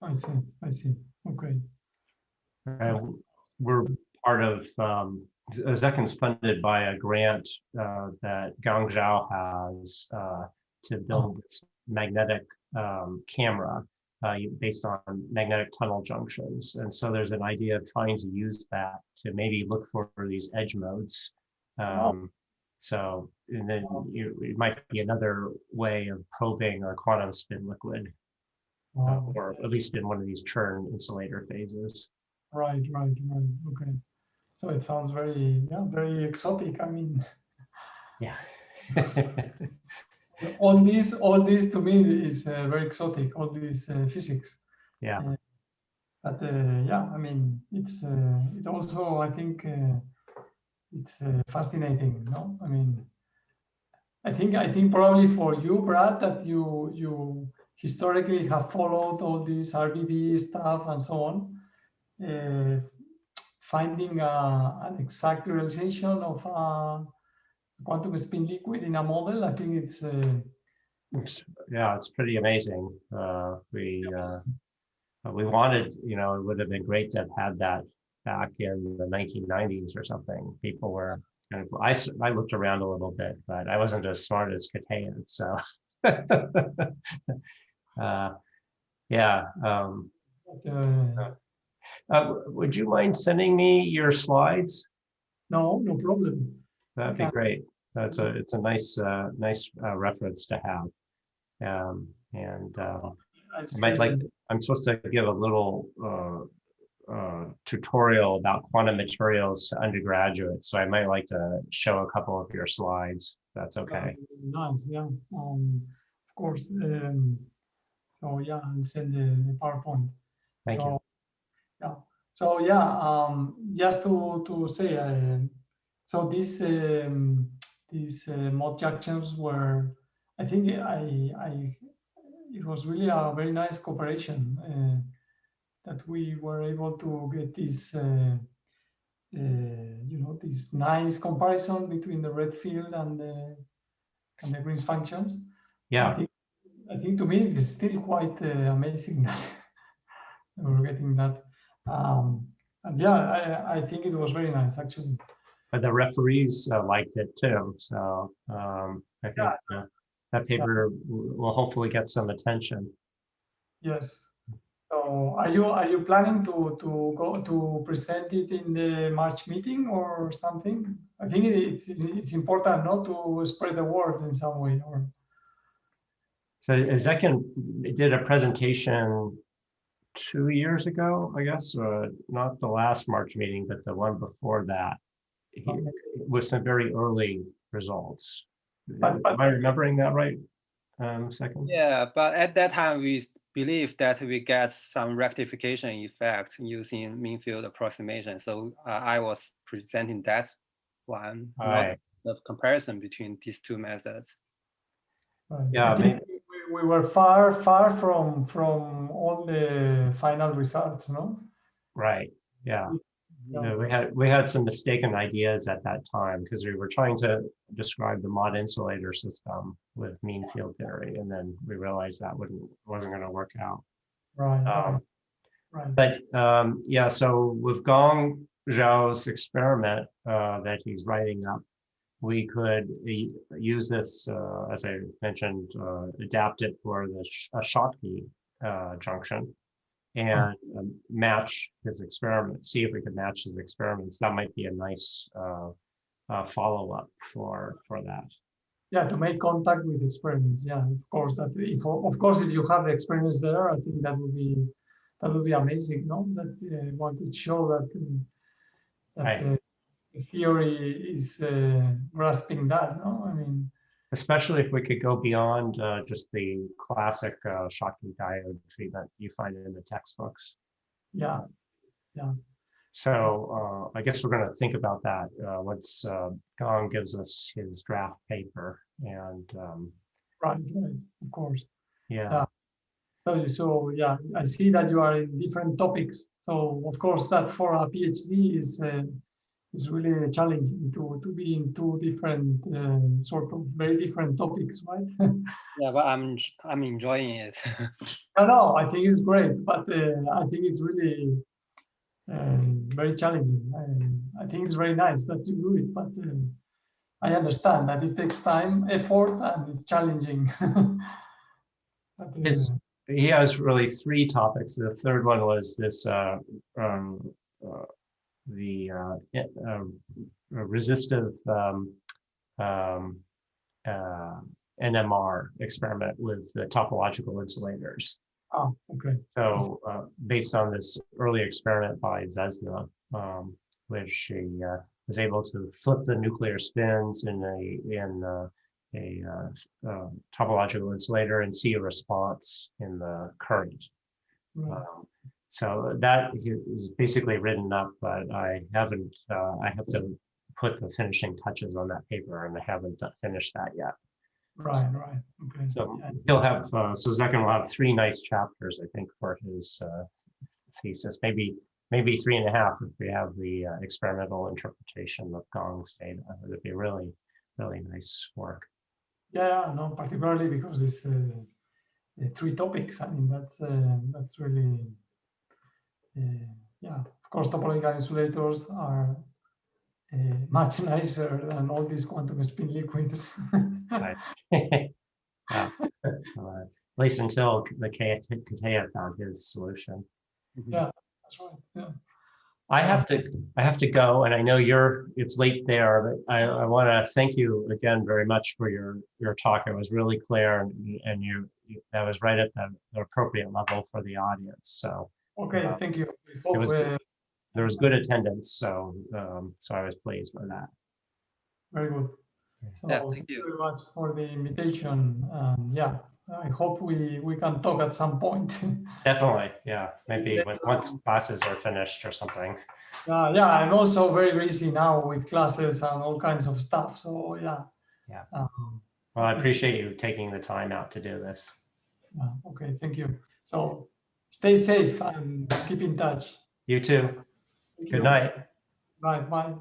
B: I see. Okay.
A: We're part of, Zekin's funded by a grant that Guangzhou has to build this magnetic camera based on magnetic tunnel junctions. And so there's an idea of trying to use that to maybe look for these edge modes. So, and then it might be another way of probing a quantum spin liquid, or at least in one of these churn insulator phases.
B: Right. Okay. So it sounds very, very exotic. I mean,
A: Yeah.
B: all this to me is very exotic. All this physics.
A: Yeah.
B: But I mean, it's also, I think, it's fascinating. No, I mean, I think probably for you, Brad, that you historically have followed all this RBB stuff and so on. Finding an exact realization of a quantum spin liquid in a model, I think it's
A: yeah, it's pretty amazing. We wanted, it would have been great to have had that back in the 1990s or something. People were kind of, I looked around a little bit, but I wasn't as smart as Kitaev, so yeah. Would you mind sending me your slides?
B: no problem.
A: That'd be great. It's a nice reference to have. I'm supposed to give a little tutorial about quantum materials to undergraduates, so I might like to show a couple of your slides. That's okay.
B: Nice, yeah. Of course. So yeah, I'll send the PowerPoint.
A: Thank you.
B: Yeah. So yeah, just to say, so these Mott junctions were, I think, it was really a very nice cooperation that we were able to get this, this nice comparison between the red field and the Green's functions.
A: Yeah.
B: I think to me it's still quite amazing that we're getting that. And yeah, I think it was very nice actually.
A: But the referees liked it too, so I think that paper will hopefully get some attention.
B: Yes. So are you planning to go to present it in the March meeting or something? I think it's important not to spread the word in some way. Or
A: so Zekin did a presentation 2 years ago, I guess, not the last March meeting, but the one before that, with some very early results. Am I remembering that right? Second?
D: Yeah, but at that time we believe that we get some rectification effect using mean field approximation. So I was presenting that one, not the comparison between these two methods.
A: Yeah,
B: I think we were far from all the final results, no?
A: Right. Yeah. We had some mistaken ideas at that time because we were trying to describe the Mott insulator system with mean field theory, and then we realized that wasn't going to work out.
B: Right.
A: But yeah, so with Gong Zhao's experiment that he's writing up, we could use this, as I mentioned, adapt it for the Schottky junction and match his experiments, see if we could match his experiments. That might be a nice follow-up for that.
B: Yeah, to make contact with experiments. Yeah, of course. If you have the experiments there, I think that would be amazing. No, that one could show that the theory is grasping that. No, I mean,
A: especially if we could go beyond just the classic Schottky diode treatment you find in the textbooks.
B: Yeah, yeah.
A: So I guess we're going to think about that once Gong gives us his draft paper. And
B: Right, of course.
A: yeah.
B: So yeah, I see that you are in different topics. So of course, that for a PhD is really challenging to be in two different sort of very different topics, right?
D: Yeah, but I'm enjoying it.
B: No, I think it's great, but I think it's really very challenging. I think it's very nice that you do it, but I understand that it takes time, effort, and it's challenging. But,
A: He has really three topics. The third one was this resistive NMR experiment with the topological insulators.
B: oh, okay.
A: So based on this early experiment by Vesna, which she was able to flip the nuclear spins in a topological insulator and see a response in the current.
B: Right.
A: So that is basically written up, but I haven't, I have to put the finishing touches on that paper, and I haven't finished that yet.
B: Right. Okay.
A: So
B: Yeah.
A: he'll have, so Zekin will have 3 nice chapters, I think, for his thesis, maybe 3.5 if we have the experimental interpretation of Gong's data. It would be really, really nice work.
B: Yeah, no, particularly because it's 3 topics. I mean, that's really, yeah. Of course, topological insulators are much nicer than all these quantum spin liquids.
A: Right. Yeah. At least until the Kitaev found his solution.
B: Yeah, that's right. Yeah.
A: I have to go, and I know it's late there, but I want to thank you again very much for your talk. It was really clear, and that was right at the appropriate level for the audience. So
B: okay, thank you. I hope,
A: there was good attendance, so so I was pleased with that.
B: very good. So
D: Yeah,
B: thank you very much for the invitation. Yeah, I hope we can talk at some point.
A: Definitely, yeah. Maybe once classes are finished or something.
B: Yeah, I'm also very busy now with classes and all kinds of stuff. So yeah.
A: Yeah. Well, I appreciate you taking the time out to do this.
B: Okay, thank you. So stay safe and keep in touch.
A: You too. Good night.
B: Bye.